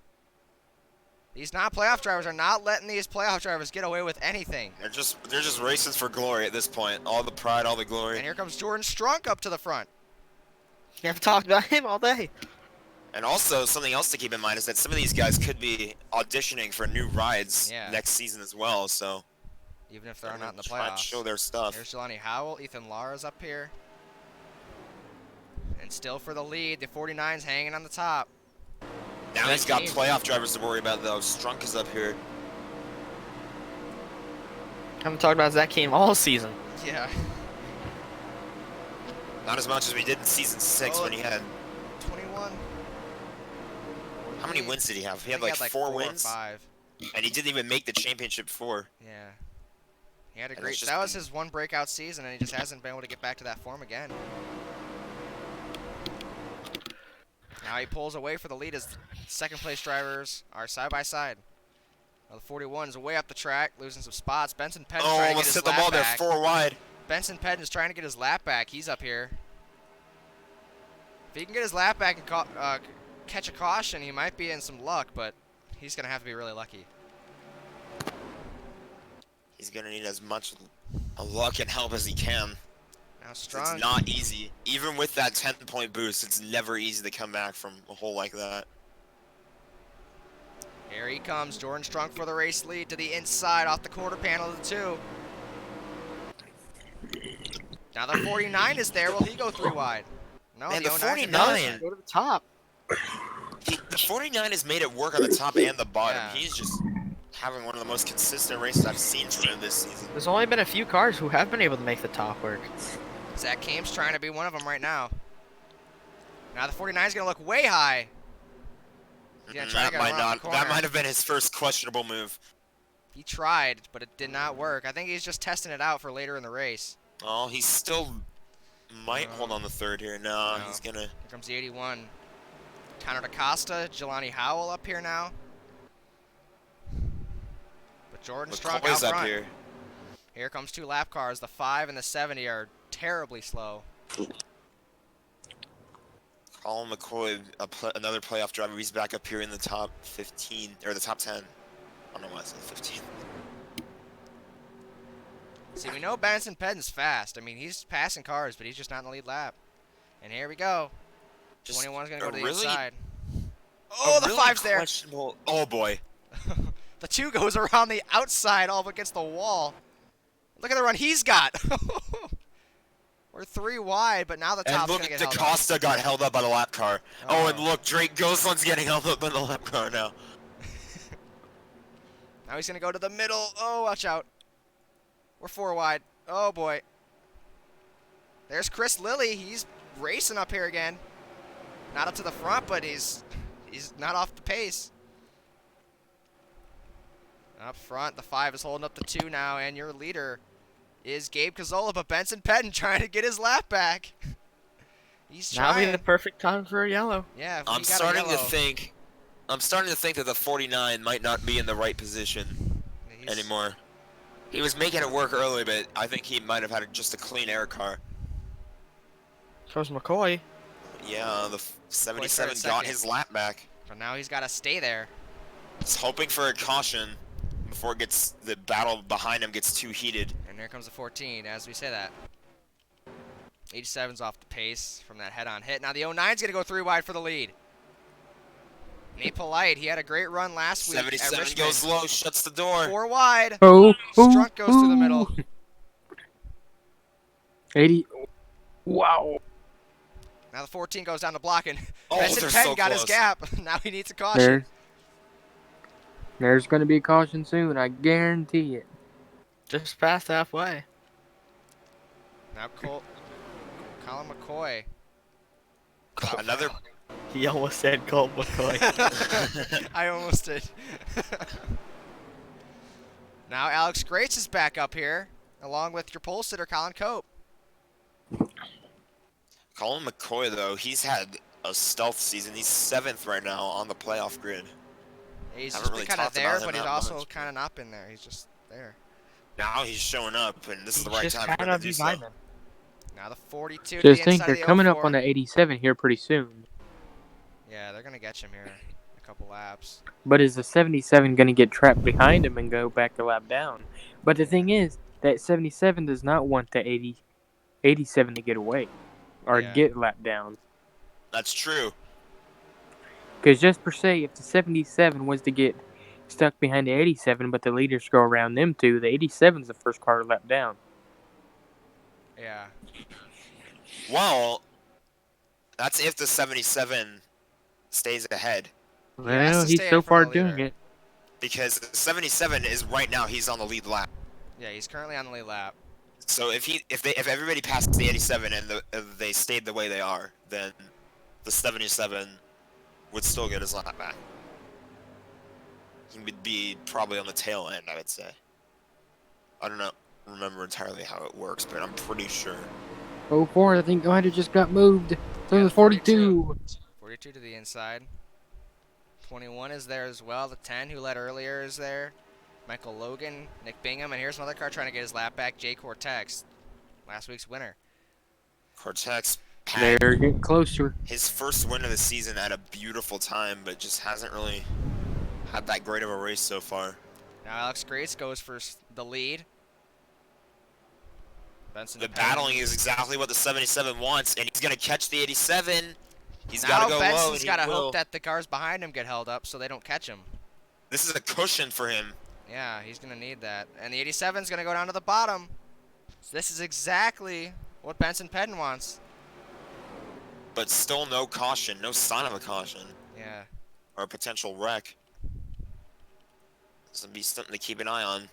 These non-playoff drivers are not letting these playoff drivers get away with anything. They're just racing for glory at this point. All the pride, all the glory. And here comes Jordan Strunk up to the front. You have talked about him all day. And also, something else to keep in mind is that some of these guys could be auditioning for new rides Yeah. next season as well. So Even if they're not in the try and playoffs. show their stuff. Here's Jelani Howell. Ethan Lara's up here. And still for the lead. The 49's hanging on the top. Now That he's got team. playoff drivers to worry about, though. Strunk is up here. Haven't talked about Zach Kane all season. Yeah. Not as much as we did in Season 6 Oh. when he had... 21. How many wins did he have? He I had think like he 4 or wins? 5. And he didn't even make the championship 4. Yeah. He had a And great. it's just That was been- his one breakout season, and he just hasn't been able to get back to that form again. Now he pulls away for the lead as second place drivers are side by side. Well, the 41 is way up the track, losing some spots. Benson Pettin Oh, trying to get almost his hit the lap ball there, back. 4 wide. Benson Pettin is trying to get his lap back. He's up here. If he can get his lap back and catch a caution, he might be in some luck, but he's going to have to be really lucky. He's going to need as much luck and help as he can. Now It's Strong. not easy. Even with that 10-point boost, it's never easy to come back from a hole like that. Here he comes. Jordan Strunk for the race lead to the inside off the quarter panel of the 2. Now the 49 is there. Will he go 3 wide? No, Man, the the 09 's 49 Go to the top. The 49 has made it work on the top and the bottom. Yeah. He's just having one of the most consistent races I've seen from him this season. There's only been a few cars who have been able to make the top work. Zach Kame's trying to be one of them right now. Now the 49 is going to look way high. He's gonna try to That get might around not. the That corner. might have been his first questionable move. He tried, but it did not work. I think he's just testing it out for later in the race. Oh, he still might hold on the third here. No, No. he's gonna. Here comes the 81. Connor DaCosta, Jelani Howell up here now. But Jordan Strunk out McCoy's up front. here. Here comes 2 lap cars. The 5 and the 70 are terribly slow. Colin McCoy, another playoff driver. He's back up here in the top 15 or the top 10. I don't know why I said 15. See, we know Benson Pettin's fast. I mean, he's passing cars, but he's just not in the lead lap. And here we go. Just 21's going to a go to the really- inside. a Oh, the really 5's there. questionable- Oh boy. The 2 goes around the outside all but gets the wall. Look at the run he's got. We're 3 wide, but now the And top's look, going to get held up. DaCosta got held up by the lap car. Oh, and Oh. look, Drake Goslin's getting held up by the lap car now. Now he's going to go to the middle. Oh, watch out. We're 4 wide. Oh, boy. There's Chris Lilly. He's racing up here again. Not up to the front, but he's not off the pace. Up front, the 5 is holding up the 2 now, and your leader is Gabe Cazzola, but Benson Pettin trying to get his lap back. He's Now would be trying. the perfect time for a yellow. Yeah, if I'm he got a starting to yellow, think. I'm starting to think that the 49 might not be in the right position he's- anymore. He was making it work early, but I think he might have had just a clean air car. So's McCoy. Yeah, the 77 second. got his lap back. But now he's got to stay there. He's hoping for a caution before it gets the battle behind him gets too heated. And here comes the 14 as we say that. 87's off the pace from that head-on hit. Now the 09's going to go 3 wide for the lead. Nate Polite, he had a great run last week at 77 Richmond. goes low, shuts the door. 4 wide. Oh, Strunk goes through the middle. 80. Wow. Now the 14 goes down the block, and Oh, Benson they're Pettin so got his close. gap. Now he needs a caution. There's going to be a caution soon. I guarantee it. Just past halfway. Now Colin McCoy. Another. He almost said Colt McCoy. I almost did. Now Alex Grace is back up here, along with your pole sitter Colin Cope. Colin McCoy, though, he's had a stealth season. He's 7th right now on the playoff grid. He's Haven't just really been kind of talked there, about him but he's that also much. kind of not been there. He's just there. Now he's showing up, and this is the right Just time had for him a to do so. revival. Now the 42 to Just the think inside they're of the coming up 04. on the 87 here pretty soon. Yeah, they're going to get him here in a couple laps. But is the 77 going to get trapped behind him and go back a lap down? But the thing is, that 77 does not want the 87 to get away or Yeah. get lapped down. That's true. Because just per se, if the 77 was to get stuck behind the 87, but the leaders go around them two, the 87's the first car to lap down. Yeah. Well, that's if the 77 stays ahead. He has Well, to he's stay so in front far of the leader. doing it. Because 77 is right now. He's on the lead lap. Yeah, he's currently on the lead lap. So if everybody passes the 87 and they stayed the way they are, then the 77 would still get his lap back. He would be probably on the tail end, I would say. I don't know, remember entirely how it works, but I'm pretty sure. 04, I think might have just got moved. So Yeah, it was 42. 42 to the inside. 21 is there as well. The 10 who led earlier is there. Michael Logan, Nick Bingham, and here's another car trying to get his lap back. Jay Cortex, last week's winner. Cortex They're had getting closer. his first win of the season at a beautiful time, but just hasn't really had that great of a race so far. Now Alex Grace goes for the lead. Benson The Penn. battling is exactly what the 77 wants, and he's going to catch the 87. He's Now got to go low, and Benson's he got to will. hope that the cars behind him get held up so they don't catch him. This is a cushion for him. Yeah, he's going to need that. And the 87's going to go down to the bottom. So this is exactly what Benson Penn wants. But still no caution, no sign of a caution. Yeah. Or a potential wreck. This would be something to keep an eye on.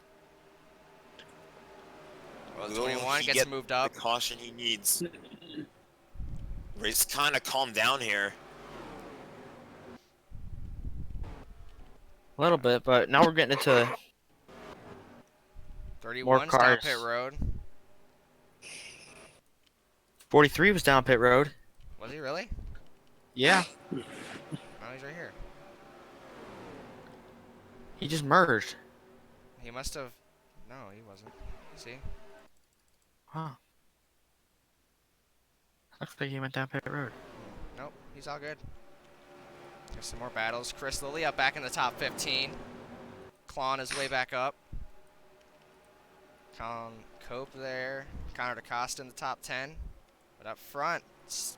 Well, Will 21 he gets get moved up. the caution he needs? Race kind of calmed down here. A little bit, but now we're getting into 31's down cars. pit road. 43 was down pit road. Was he really? Yeah. Oh, he's right here. He just merged. He must have. No, he wasn't. See? Huh. Looks like he went down pit road. Nope, he's all good. There's some more battles. Chris Lilly up back in the top 15. Clawing his way back up. Colin Cope there. Connor DaCosta in the top 10. But up front,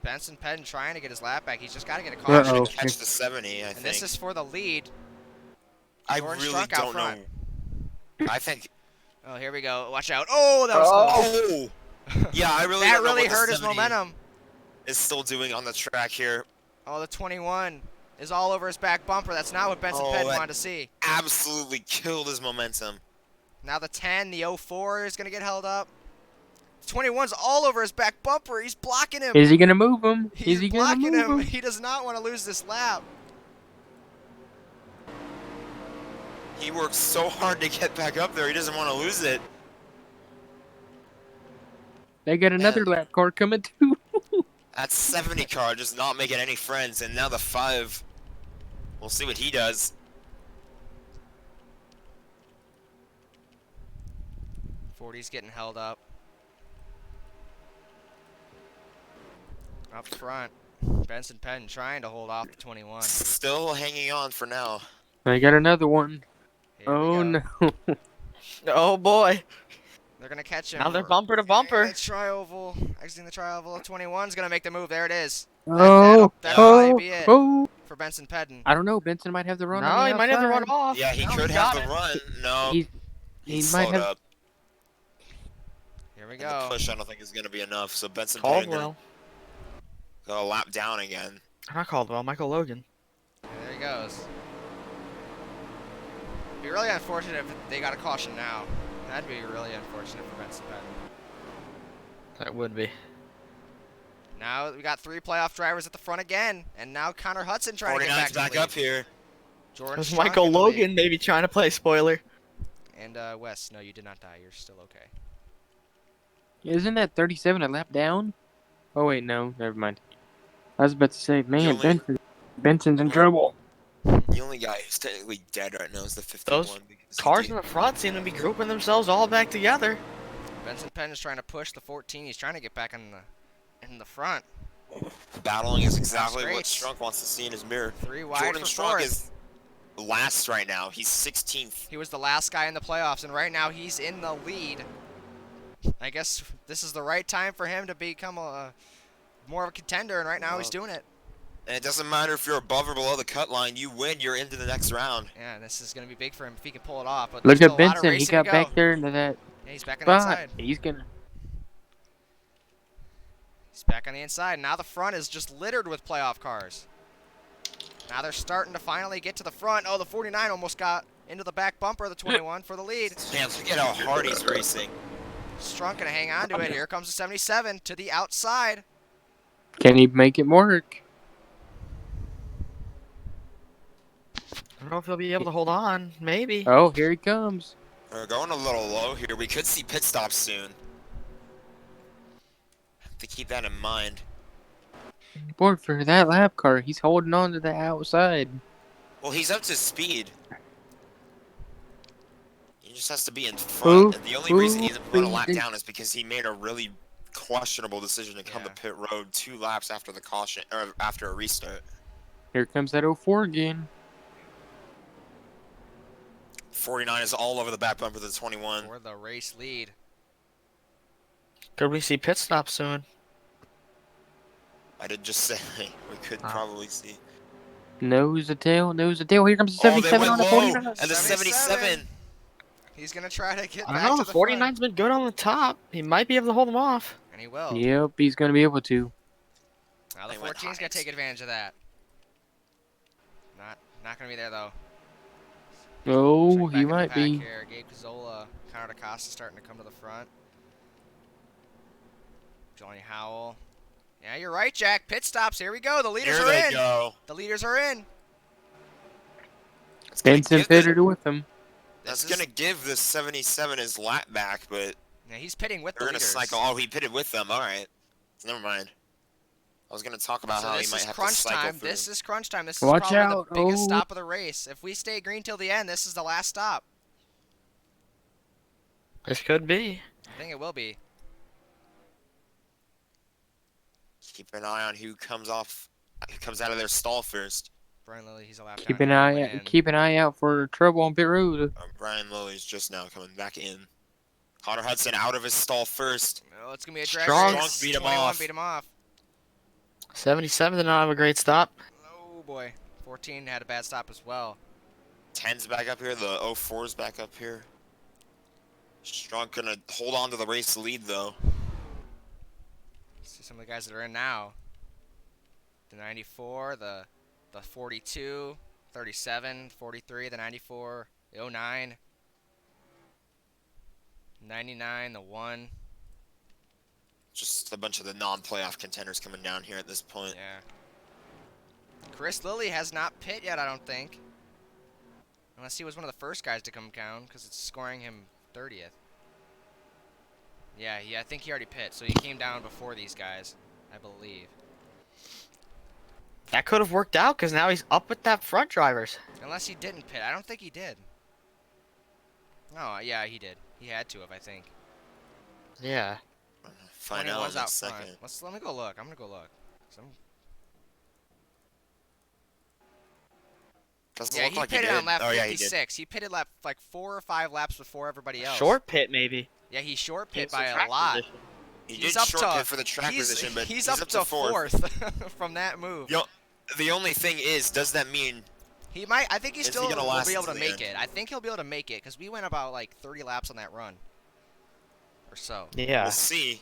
Benson Penn trying to get his lap back. He's just got to get a caution. Uh-oh. Catch the 70, I And think. this is for the lead. I Jordan really Strunk out don't front. know. I think. Oh, here we go. Watch out. Oh, that was close. Oh! Yeah, I really That don't know really what the hurt his 70 momentum. is still doing on the track here. Oh, the 21 is all over his back bumper. That's not what Benson Oh, Penn that- wanted to see. Absolutely killed his momentum. Now the 10, the 04 is going to get held up. 21's all over his back bumper. He's blocking him. Is he gonna move him? He's Is he gonna blocking move him. him? He does not want to lose this lap. He worked so hard to get back up there, he doesn't want to lose it. They got another lap car coming too. That 70 car just not making any friends, and now the 5. We'll see what he does. 40's getting held up. Up front, Benson Penn trying to hold off the 21. Still hanging on for now. They got another one. Here we Oh go. no. Oh boy. They're going to catch him. Now they're bumper to bumper. It's tri-oval. Exiting the tri-oval. 21's going to make the move. There it is. Oh, that'll oh, probably be it. oh. For Benson Penn. I don't know. Benson might have the run. No, on the he might have to run outside. off. Yeah, he No, could got have the it. run. No, He he might slowed have. up. Here we And the go. push, I don't think, is going to be enough. So Benson Penn Caldwell. go a lap down again. Not Caldwell, Michael Logan. There he goes. Be really unfortunate if they got a caution now. That'd be really unfortunate for Benson Penn. That would be. Now we got 3 playoff drivers at the front again, and now Connor Hudson trying to get 49's back, back up here. Jordan There's Strunk Michael in the lead. Logan maybe trying to play spoiler. And Wes, no, you did not die. You're still okay. Isn't that 37 a lap down? Oh wait, no, never mind. I was about to say, man, only- Benson's in trouble. The only guy who's technically dead right now is the 51. Those because he Cars did- in the front seem to be grouping themselves all back together. Benson Penn is trying to push the 14. He's trying to get back in the front. Battling is exactly what great. Strunk wants to see in his mirror. 3 wide Jordan for Strunk 4th. is last right now. He's 16th. He was the last guy in the playoffs, and right now he's in the lead. I guess this is the right time for him to become more of a contender, and right now he's doing it. And it doesn't matter if you're above or below the cut line. You win, you're into the next round. Yeah, this is going to be big for him if he can pull it off. But Look there's at still a lot of Benson. He racing got to back go. there into that Yeah, he's back on the spot. inside. He's gonna. He's back on the inside. Now the front is just littered with playoff cars. Now they're starting to finally get to the front. Oh, the 49 almost got into the back bumper of the 21 for the lead. Man, look at how hard he's racing. Strunk gonna hang on to it. Here comes the 77 to the outside. Can he make it work? I don't know if he'll be able to hold on. Maybe. Oh, here he comes. We're going a little low here. We could see pit stops soon. Have to keep that in mind. Boy, for that lap car, he's holding on to the outside. Well, he's up to speed. He just has to be in front. And the only reason he didn't put a lap down is because he made a really questionable decision to come to pit road 2 laps after the caution, or after a restart. Here comes that 04 again. 49 is all over the back bumper of the 21. For the race lead. Could we see pit stop soon? I did just say we could probably see. Nose to tail, nose to tail. Here comes the Oh, they 77 went on the low, 49. and the 77. He's gonna try to get I back don't know. to The the 49's been good on the top. He might be able to hold him off. front. And he will. Yep, he's going to be able to. Now the They went 14's gonna high. take advantage of that. Not gonna be there though. Oh, Check back he in the might pack be. Here. Gabe Cazzola, Connor DaCosta starting to come to the front. Johnny Howell. Yeah, you're right, Jack. Pit stops. Here we go. The leaders Here are they in. go. The leaders are in. That's gonna Benson give pitted with him. That's This is- gonna give the 77 his lap back, but Yeah, he's pitting with the they're gonna leaders. cycle. Oh, he pitted with them. All right, never mind. I was gonna talk about So how he this might is have to crunch cycle time. through. This is crunch time. This is Watch probably out. the biggest Oh. stop of the race. If we stay green till the end, this is the last stop. This could be. I think it will be. Keep an eye on who comes off, who comes out of their stall first. Brian Lilly, he's a lap Keep down. an He eye, went in. keep an eye out for trouble on pit road. Brian Lilly's just now coming back in. Connor Hudson out of his stall first. Oh, it's gonna be a drag Strong race. beat him 21 off. beat him off. 77 did not have a great stop. Oh boy. 14 had a bad stop as well. 10's back up here. The 04's back up here. Strong gonna hold on to the race lead though. See some of the guys that are in now. The 94, the 42, 37, 43, the 94, the 09, 99, the 1. Just a bunch of the non-playoff contenders coming down here at this point. Yeah. Chris Lilly has not pit yet, I don't think. Unless he was one of the first guys to come down, because it's scoring him 30th. Yeah, I think he already pit, so he came down before these guys, I believe. That could have worked out because now he's up with that front drivers. Unless he didn't pit. I don't think he did. No, yeah, he did. He had to have, I think. Yeah. Find out in 21's a out front. second. Let me go look. I'm gonna go look. Doesn't Yeah, look he like pitted he did. on lap Oh yeah, he did. 56. He pitted lap like 4 or 5 laps before everybody else. Short pit maybe. Yeah, he short pit Get some by a track lot. position. He He's did up short to- pit for the track position, but he's up to fourth from that move. Yo, the only thing is, does that mean He might. I think he Is he still gonna will last be able to to the make end? it. I think he'll be able to make it because we went about like 30 laps on that run, or so. Yeah. we'll see?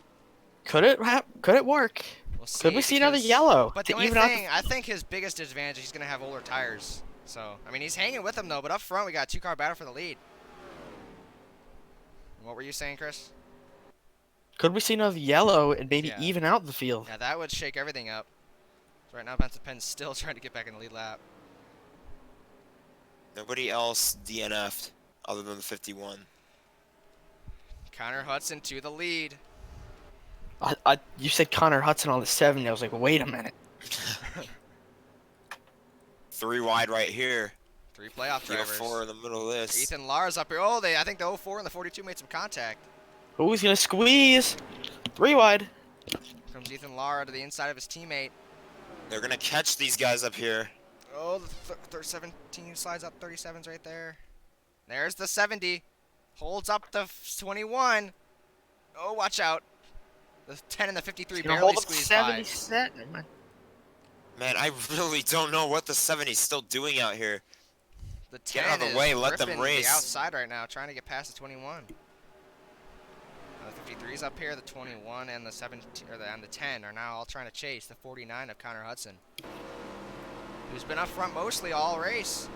Could it work? We'll see. Could we see another because- yellow But the to only even out thing, I think his biggest advantage, he's gonna have older tires. So I mean, he's hanging with them though. But up front, we got a 2-car battle for the lead. And what were you saying, Chris? Could we see another yellow and maybe Yeah. even out the field? Yeah, that would shake everything up. So right now, Benson Penn's still trying to get back in the lead lap. Nobody else DNF'd other than the 51. Connor Hudson to the lead. You said Connor Hudson on the 70. I was like, wait a minute. 3 wide right here. 3 playoff The drivers. 04 in the middle of this. Ethan Lars up here. Oh, I think the 04 and the 42 made some contact. Who's gonna squeeze? 3 wide. Comes Ethan Lara to the inside of his teammate. They're gonna catch these guys up here. Oh, the 17 slides up. 37's right there. There's the 70. Holds up the 21. Oh, watch out. The 10 and the 53 He's gonna barely hold up the squeezed 70 by. set. Man, I really don't know what the 70's still doing out here. The Get 10 out of the is way, let them ripping race. the outside right now, trying to get past the 21. The 53's up here. The 21 and the 17 and the 10 are now all trying to chase the 49 of Connor Hudson. Who's been up front mostly all race.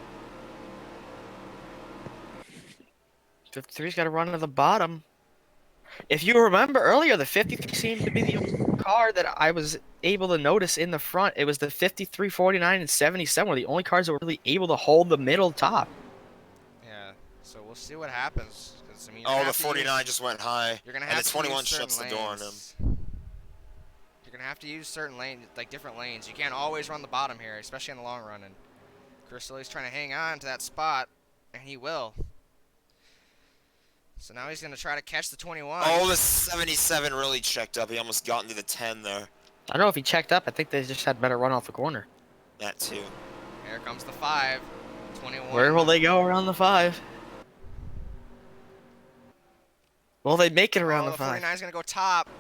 53's got to run to the bottom. If you remember earlier, the 53 seemed to be the only car that I was able to notice in the front. It was the 53, 49, and 77 were the only cars that were really able to hold the middle top. Yeah, so we'll see what happens. 'Cause, I mean, Oh, the 49 just went high. You're gonna And have the to 21 use certain shuts the door on him. lanes. You're gonna have to use certain lanes, like different lanes. You can't always run the bottom here, especially in the long run. And Cristelli's trying to hang on to that spot, and he will. So now he's gonna try to catch the 21. Oh, the 77 really checked up. He almost got into the 10 there. I don't know if he checked up. I think they just had better run off the corner. That too. Here comes the 5. 21. Where will they go around the 5? Will they make it around Oh, the the 5? 49's gonna go top.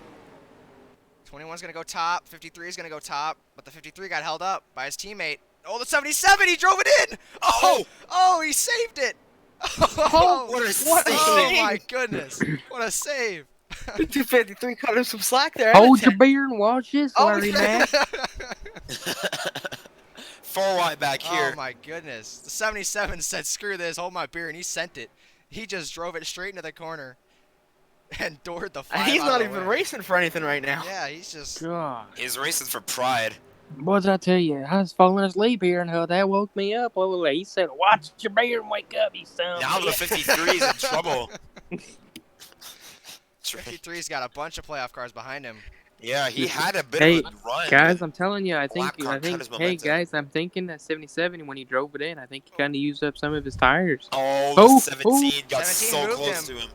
21's gonna go top. 53's gonna go top. But the 53 got held up by his teammate. Oh, the 77! He drove it in! Oh! Oh, he saved it! Oh, what a oh save! my goodness! What a save! 253 cut him some slack there. Hold your beer and watch this, Oh, Larry Mack. 4 wide back here. Oh my goodness! The 77 said, "Screw this! Hold my beer," and he sent it. He just drove it straight into the corner and doored the 5. He's out not of the even way. racing for anything right now. Yeah, he's just. God. He's racing for pride. What did I tell you? I was falling asleep here and that woke me up. Well, he said, watch your beer and wake up, you son. Now the 53 is in trouble. 53's got a bunch of playoff cars behind him. Yeah, he had a bit Hey, of a run. Guys, I'm telling you, I think, Lap car cut his hey, momentum. guys, I'm thinking that 77, when he drove it in, I think he kind of used up some of his tires. Oh, Oh, the 17 got 17 so moved close him. to him.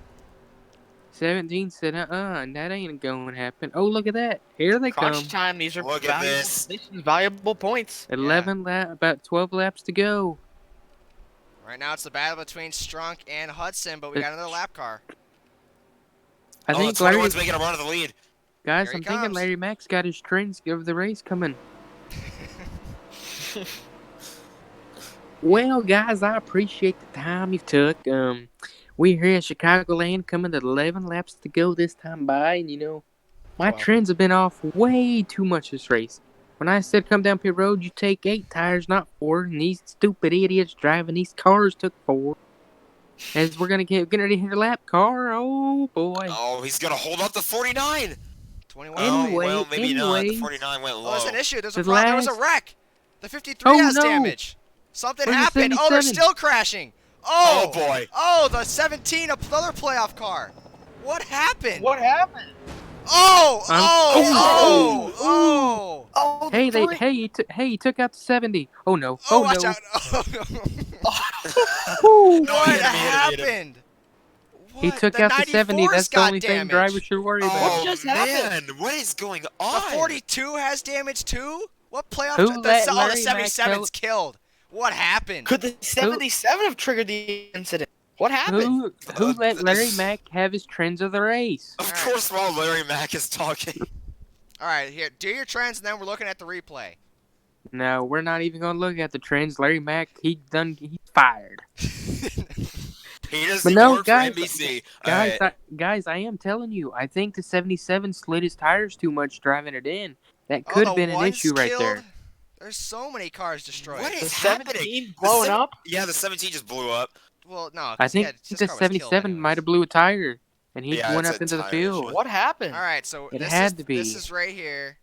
17 said, and that ain't going to happen. Oh, look at that. Here they come. Crunch time. These are Look at valuable this. positions, valuable points. 11 about 12 laps to go. Right now, it's the battle between Strunk and Hudson, but we got another lap car. I Oh, think the Larry, 21's making a run to the lead. guys, Here he I'm thinking comes. Larry Mack's got his trends of the race coming. Well, guys, I appreciate the time you took. We're here at Chicagoland, coming to 11 laps to go this time by, and my Wow. trends have been off way too much this race. When I said come down pit road, you take 8 tires, not 4, and these stupid idiots driving these cars took 4. As we're gonna get ready to hit a lap car, oh boy. Oh, he's going to hold up the 49. 21. Anyway, well, maybe not. The anyways. 49 went Oh, low. there's an issue. There The was a last- wreck. The 53 Oh, has no. damage. Something Where's the happened. Oh, they're 77? still crashing. Oh, Oh, boy. Oh, the 17, another playoff car. What happened? What happened? Oh, I'm- oh, oh, oh. Oh, Hey, three. he took out the 70. Oh no. Oh, Oh, watch no. out. Oh, no. Woo. No, What he hit him, he hit him. happened? He What? took The out the 70. 94's That's the got only thing damage. drivers should worry about. Oh, just man. happened? What is going The on? 42 has damage too? What playoff? Who the let the Larry 77's killed. What happened? Could the 77 have triggered the incident? What happened? Who let Larry Mack have his trends of the race? Of course, while Larry Mack is talking. All right, here, do your trends, and then we're looking at the replay. No, we're not even gonna look at the trends. Larry Mack, he's fired. He doesn't But even no, work guys- for NBC. Guys, Alright. I am telling you, I think the 77 slid his tires too much driving it in. That Oh, could the have been an one's issue right there. killed? There's so many cars destroyed. What The is happening? 17 The blowing seven- up? Yeah, the 17 just blew up. Well, no. I think yeah, the this car was killed 77 anyways. might have blew a tire, and he Yeah, went it's up a into the tire field. issue. What happened? All right, so It this had is, to be. This is right here.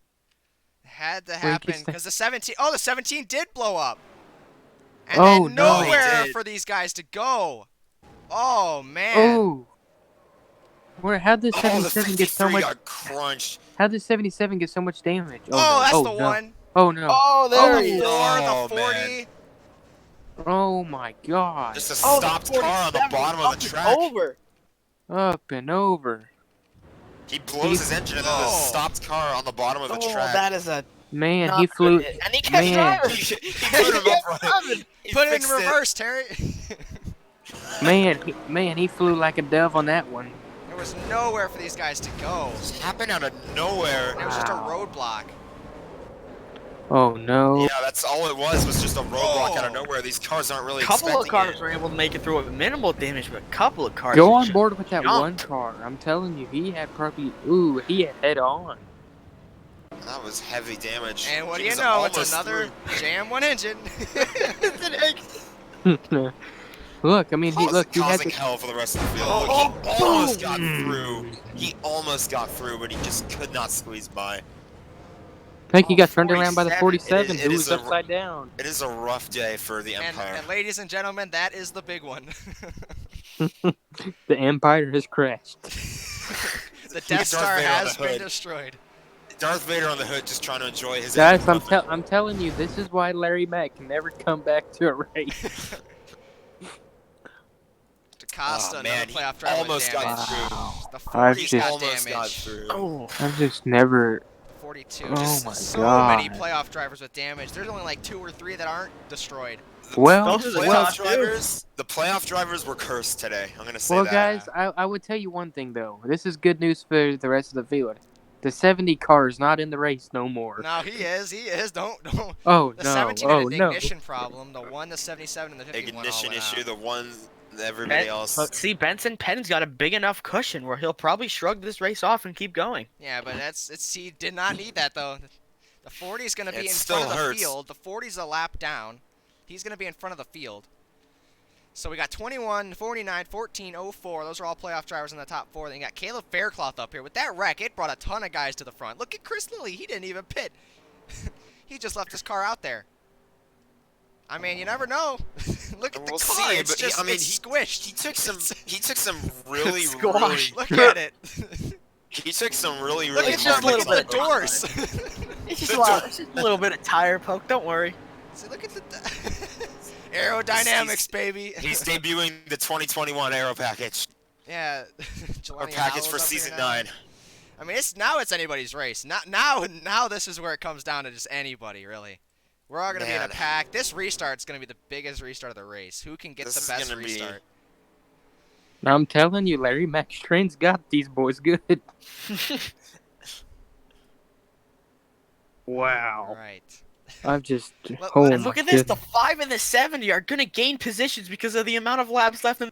It had to you happen can because the 17. Oh, the 17 did blow up. And Oh, then no. nowhere He did. for these guys to go. Oh man. Oh, how'd the Oh, the 77 get so 53 much? got crunched. How'd the 77 get so much damage? Oh, no. that's oh, the no. one. Oh no! Oh, there Oh, he the is. 4, Oh, the 40. man. Oh my God! Just a Oh, the stopped car on the 47 bottom of up the and track. Over. Up and over. He blows his engine and then the Oh. stopped car on the bottom of the Oh, track. that is a Man, not he flew. good hit. And he kept Man. driving. he put him up right. He Put it in fixed reverse, Terry. Man, he flew like a dove on that one. There was nowhere for these guys to go. It happened out of nowhere. It was just a Wow. roadblock. Oh no! Yeah, that's all it was just a roadblock out of Oh. nowhere. These cars aren't really A couple of expecting cars it. were able to make it through with minimal damage, but a couple of cars. Go were on just board with that jumped. one car. I'm telling you, he had probably. He had head on. That was heavy damage. And what He do you was know? It's almost another jam one engine. Look, I mean, he had causing to. hell for the rest of the field. Oh, Look, he almost got boom! through. He almost got through, but he just could not squeeze by. I think he Oh, got turned around by the 47. 47, It who is was a- upside down. It is a rough day for the and, Empire. and ladies and gentlemen, that is the big one. The Empire has crashed. The Death Darth Star Vader on has the been hood. destroyed. Darth Vader on the hood just trying to enjoy his Guys, engine. I'm telling you, this is why Larry Mack can never come back to a race. DaCosta, Oh, another man, he playoff driver with almost got damage. through. The I've 40's just- got Almost got damage. through. Oh, I've just never. 42. Oh Just my so God. many playoff drivers with damage. There's only like 2 or 3 that aren't destroyed. Well, Those are the The playoff drivers were cursed today. I'm gonna say well, that. guys, I would tell you one thing though. This is good news for the rest of the field. The 70 car is not in the race no more. No, he is. He is. Don't. Oh The no! 17 had Oh an no! ignition problem. The 1, the 77, and the 51 all Ignition went issue, out. the one that everybody else. but see, Benson Pettin's got a big enough cushion where he'll probably shrug this race off and keep going. Yeah, but he did not need that though. The 40 is going to be It in still front of the hurts. field. The 40's a lap down. He's going to be in front of the field. So we got 21, 49, 14, 04. Those are all playoff drivers in the top 4. Then you got Caleb Faircloth up here. With that wreck, it brought a ton of guys to the front. Look at Chris Lilly. He didn't even pit. He just left his car out there. I mean, you never know. Look at the We'll car. see, It's but just, I mean, it's squished. He took some really, Squash. Look at it. he took some really, Look really. at just the, a look little at the bit. doors. It's just a little bit of tire poke. Don't worry. See, look at the aerodynamics, baby. He's debuting the 2021 Aero package Yeah, or Jelani package Howell's for up here season now. 9. I mean, it's anybody's race. Now this is where it comes down to just anybody, really. We're all gonna be in a Man. pack. This restart's gonna be the biggest restart of the race. Who can get This the is best gonna be- restart? Now I'm telling you, Larry Mack's train's got these boys good. Wow! All right. I've just. Look- Oh And my look at this. The goodness. 5 and the 70 are gonna gain positions because of the amount of laps left in.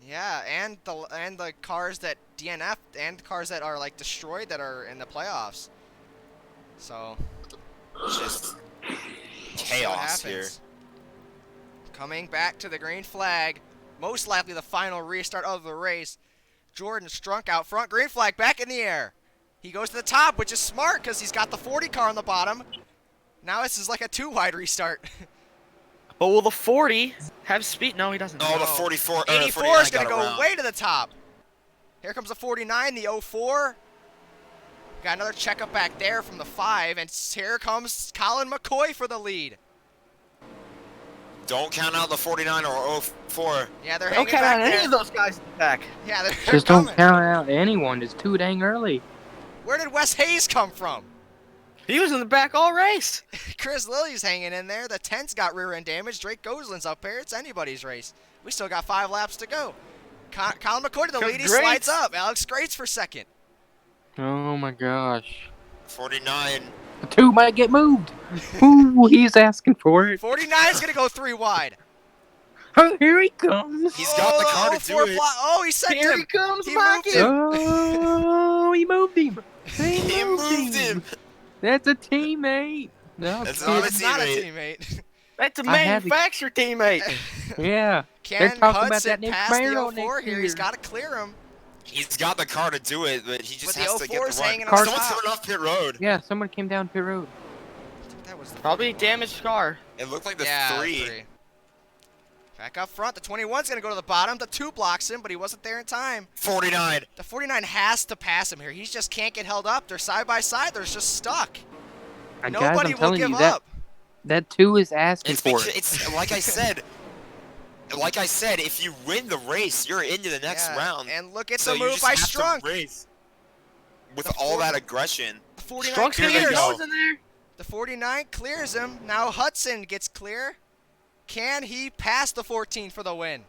Yeah, and the cars that DNF and cars that are like destroyed that are in the playoffs. So Just we'll see what chaos here. happens. Coming back to the green flag, most likely the final restart of the race. Jordan Strunk out front, green flag back in the air. He goes to the top, which is smart because he's got the 40 car on the bottom. Now this is like a 2-wide restart. But will the 40 have speed? No, he doesn't. Oh, the No. 44. 84 is 49 going to got go around. way to the top. Here comes the 49, the 04. Got another checkup back there from the 5, and here comes Colin McCoy for the lead. Don't count out the 49 or 04. Yeah, they're Don't hanging count back on there. any of those guys in the back. Yeah, they're Just don't coming. count out anyone. It's too dang early. Where did Wes Hayes come from? He was in the back all race. Chris Lilly's hanging in there. The 10's got rear end damage. Drake Goslin's up here. It's anybody's race. We still got 5 laps to go. Colin McCoy to the lead. He Congrats. slides up. Alex Grates for second. Oh my gosh. 49. The 2 might get moved. Ooh, he's asking for it. 49's going to go 3 wide. Oh, here he comes. He's got the car to do 04 it. Oh, he sent Here him. he comes, He back moved in. Oh, he moved him. He moved him. That's a teammate. No, That's No, not a it's not a teammate. teammate. That's a I had to- manufacturer teammate. yeah. Ken talking about Hudson that next passed the Camaro 04 next here. He's year. got to clear him. He's got the car to do it, but he just But the has to get 04's the run. hanging on Someone's top. coming off pit road. Yeah, someone came down pit road. That was the Probably a damaged car. It looked like the yeah, 3. Back up front. The 21's going to go to the bottom. The 2 blocks him, but he wasn't there in time. 49. The 49 has to pass him here. He just can't get held up. They're side by side. They're just stuck. And Nobody guys, I'm will telling give you up. that 2 is asking It's, for because, it. it's like I said. Like I said, if you win the race, you're into the next Yeah, round. And look at so the you move just by have Strunk. to race with The all 40 that aggression. The 49 Strunk's gonna Here get they his go. nose in there. The 49 clears him. Now Hudson gets clear. Can he pass the 14 for the win?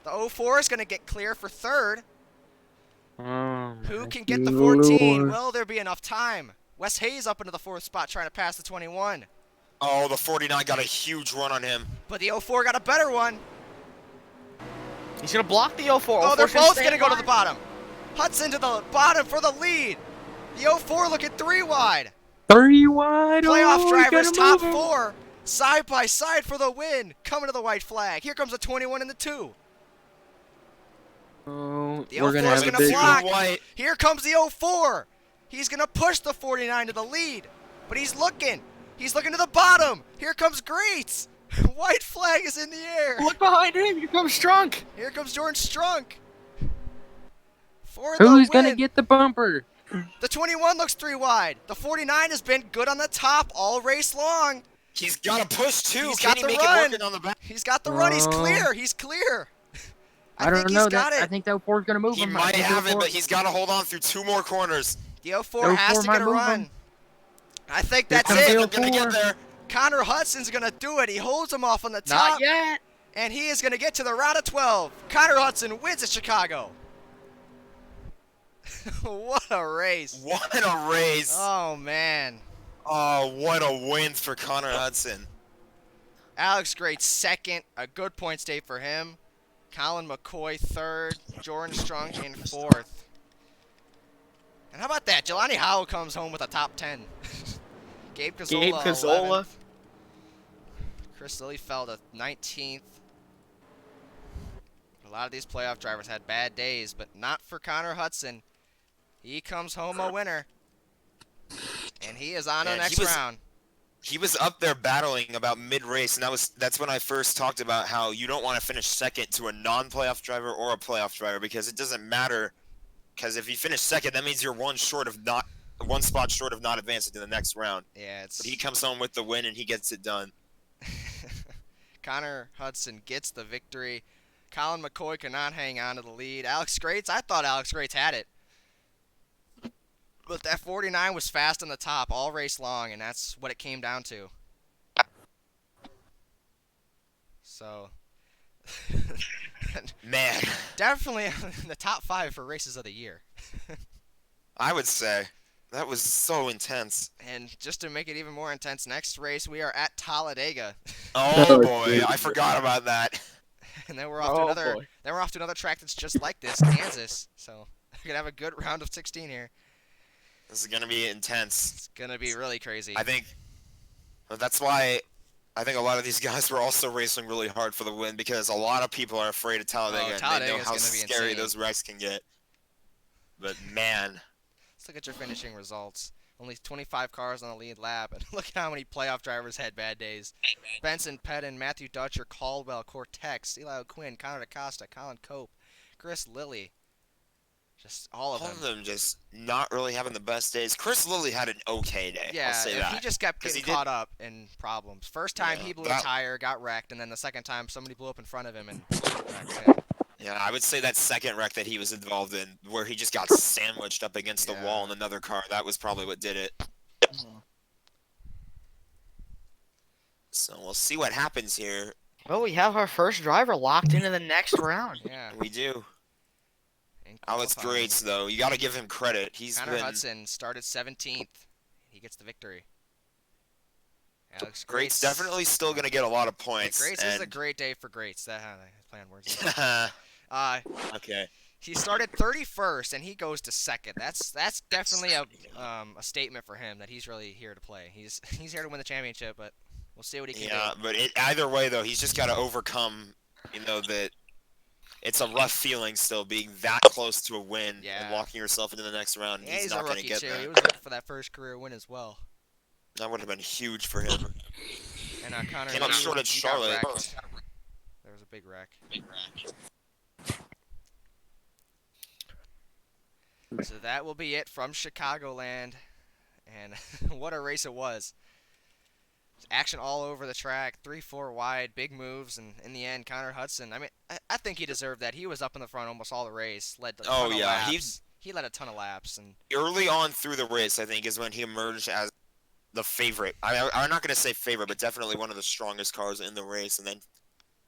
The 04 is going to get clear for third. Oh, Who my can get the 14? Lord. Will there be enough time? Wes Hayes up into the 4th spot trying to pass the 21. Oh, the 49 got a huge run on him. But the 04 got a better one. He's gonna block the 04. Oh, they're 04's gonna both stay going to in go to the line. bottom. Hudson to the bottom for the lead. The 04 looking 3 wide. 3 wide. Playoff Oh, he drivers, gotta top move him. 4, side by side for the win. Coming to the white flag. Here comes the 21 and the 2. Oh, The we're gonna 04 is have a going to big block. White. Here comes the 04. He's going to push the 49 to the lead. But he's looking. He's looking to the bottom. Here comes Greats. White flag is in the air. Look behind him. Here comes Strunk. Here comes Jordan Strunk. For Who's the gonna win. get the bumper? The 21 looks 3 wide. The 49 has been good on the top all race long. He's got to push too. He's Can got he the make run. it working on the back? He's got the run. He's Oh. clear. He's clear. I don't think know. he's got it. I think that 4's gonna move He him. might have it, but he's got to hold on through 2 more corners. The 04 has to might get a move run. him. I think Here that's comes it. the They're gonna get 04. there. Connor Hudson's going to do it. He holds him off on the top. Not yet. And he is going to get to the round of 12. Connor Hudson wins at Chicago. What a race. What a race! Oh, man. Oh, what a win for Connor Hudson. Alex Great second. A good point state for him. Colin McCoy third. Jordan Strunk in fourth. And how about that? Jelani Howell comes home with a top 10. Gabe Cazzola, 11th. Chris Lillyfeld at 19th. A lot of these playoff drivers had bad days, but not for Connor Hudson. He comes home a winner. And he is on to the Man, next round. He was up there battling about mid-race, and that's when I first talked about how you don't want to finish second to a non-playoff driver or a playoff driver because it doesn't matter. Because if you finish second, that means you're one spot short of not advancing to the next round. Yeah, it's But he comes home with the win and he gets it done. Connor Hudson gets the victory. Colin McCoy cannot hang on to the lead. Alex Grates, I thought Alex Grates had it. But that 49 was fast on the top all race long, and that's what it came down to. So, Man, definitely in the top 5 for races of the year. I would say that was so intense. And just to make it even more intense, next race we are at Talladega. Oh Oh, boy, dude. I forgot about that. And then we're off to another. Boy. Then we're off to another track that's just like this, Kansas. So we're gonna have a good round of 16 here. This is gonna be intense. It's gonna be really crazy. I think that's why I think a lot of these guys were also racing really hard for the win because a lot of people are afraid of Talladega and they know Talladega's how gonna be scary insane. those wrecks can get. But man, Let's look at your finishing results. Only 25 cars on the lead lap, and look at how many playoff drivers had bad days. Benson Pettin, Matthew Dutcher, Caldwell, Cortex, Eli O'Quinn, Connor DaCosta, Colin Cope, Chris Lilly. Just all of all them. of them just not really having the best days. Chris Lilly had an okay day. Yeah, I'll say he that. just kept 'Cause getting he did- caught up in problems. First time Yeah, he blew a that- tire, got wrecked, and then the second time somebody blew up in front of him and wrecked him. Yeah, I would say that second wreck that he was involved in, where he just got sandwiched up against the Yeah. wall in another car, that was probably what did it. So we'll see what happens here. Well, we have our first driver locked into the next round. Yeah. We do. in Alex qualifying. Grates, though, you got to give him credit. He's Connor been Hudson started 17th. He gets the victory. Alex Grates Grates definitely still going to get a lot of Yeah, points. Grates is a and- great day for Grates. That I play on words. okay. He started 31st and he goes to second. That's definitely a statement for him that he's really here to play. He's here to win the championship, but we'll see what he can Yeah, do. but either way, though, he's just got to overcome, that it's a rough feeling still being that close to a win Yeah. and walking yourself into the next round. Yeah, he's he's not a going to rookie get too. there. He was looking for that first career win as well. That would have been huge for him. And Connor Came up short at he got Charlotte. wrecked. There was a big wreck. So that will be it from Chicagoland. And what a race it was. Action all over the track, 3-4 wide, big moves, and in the end, Connor Hudson, I think he deserved that. He was up in the front almost all the race, led a ton of yeah, laps. He led a ton of laps. And Early on through the race, I think, is when he emerged as the favorite. I'm not going to say favorite, but definitely one of the strongest cars in the race. And then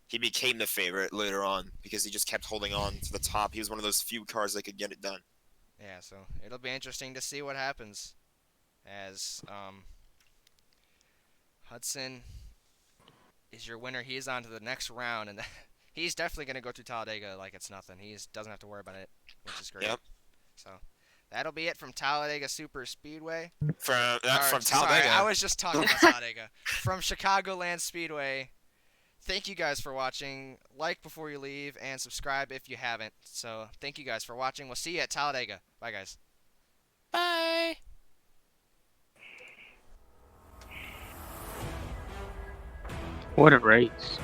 he became the favorite later on because he just kept holding on to the top. He was one of those few cars that could get it done. yeah, so it'll be interesting to see what happens as Hudson is your winner. He is on to the next round, and he's definitely going to go to Talladega like it's nothing. He doesn't have to worry about it, which is great. Yep. So That'll be it from Talladega Super Speedway. From Sorry, Talladega. I was just talking about Talladega. From Chicagoland Speedway. Thank you guys for watching. Like before you leave and subscribe if you haven't. So thank you guys for watching. We'll see you at Talladega. Bye, guys. Bye. What a race.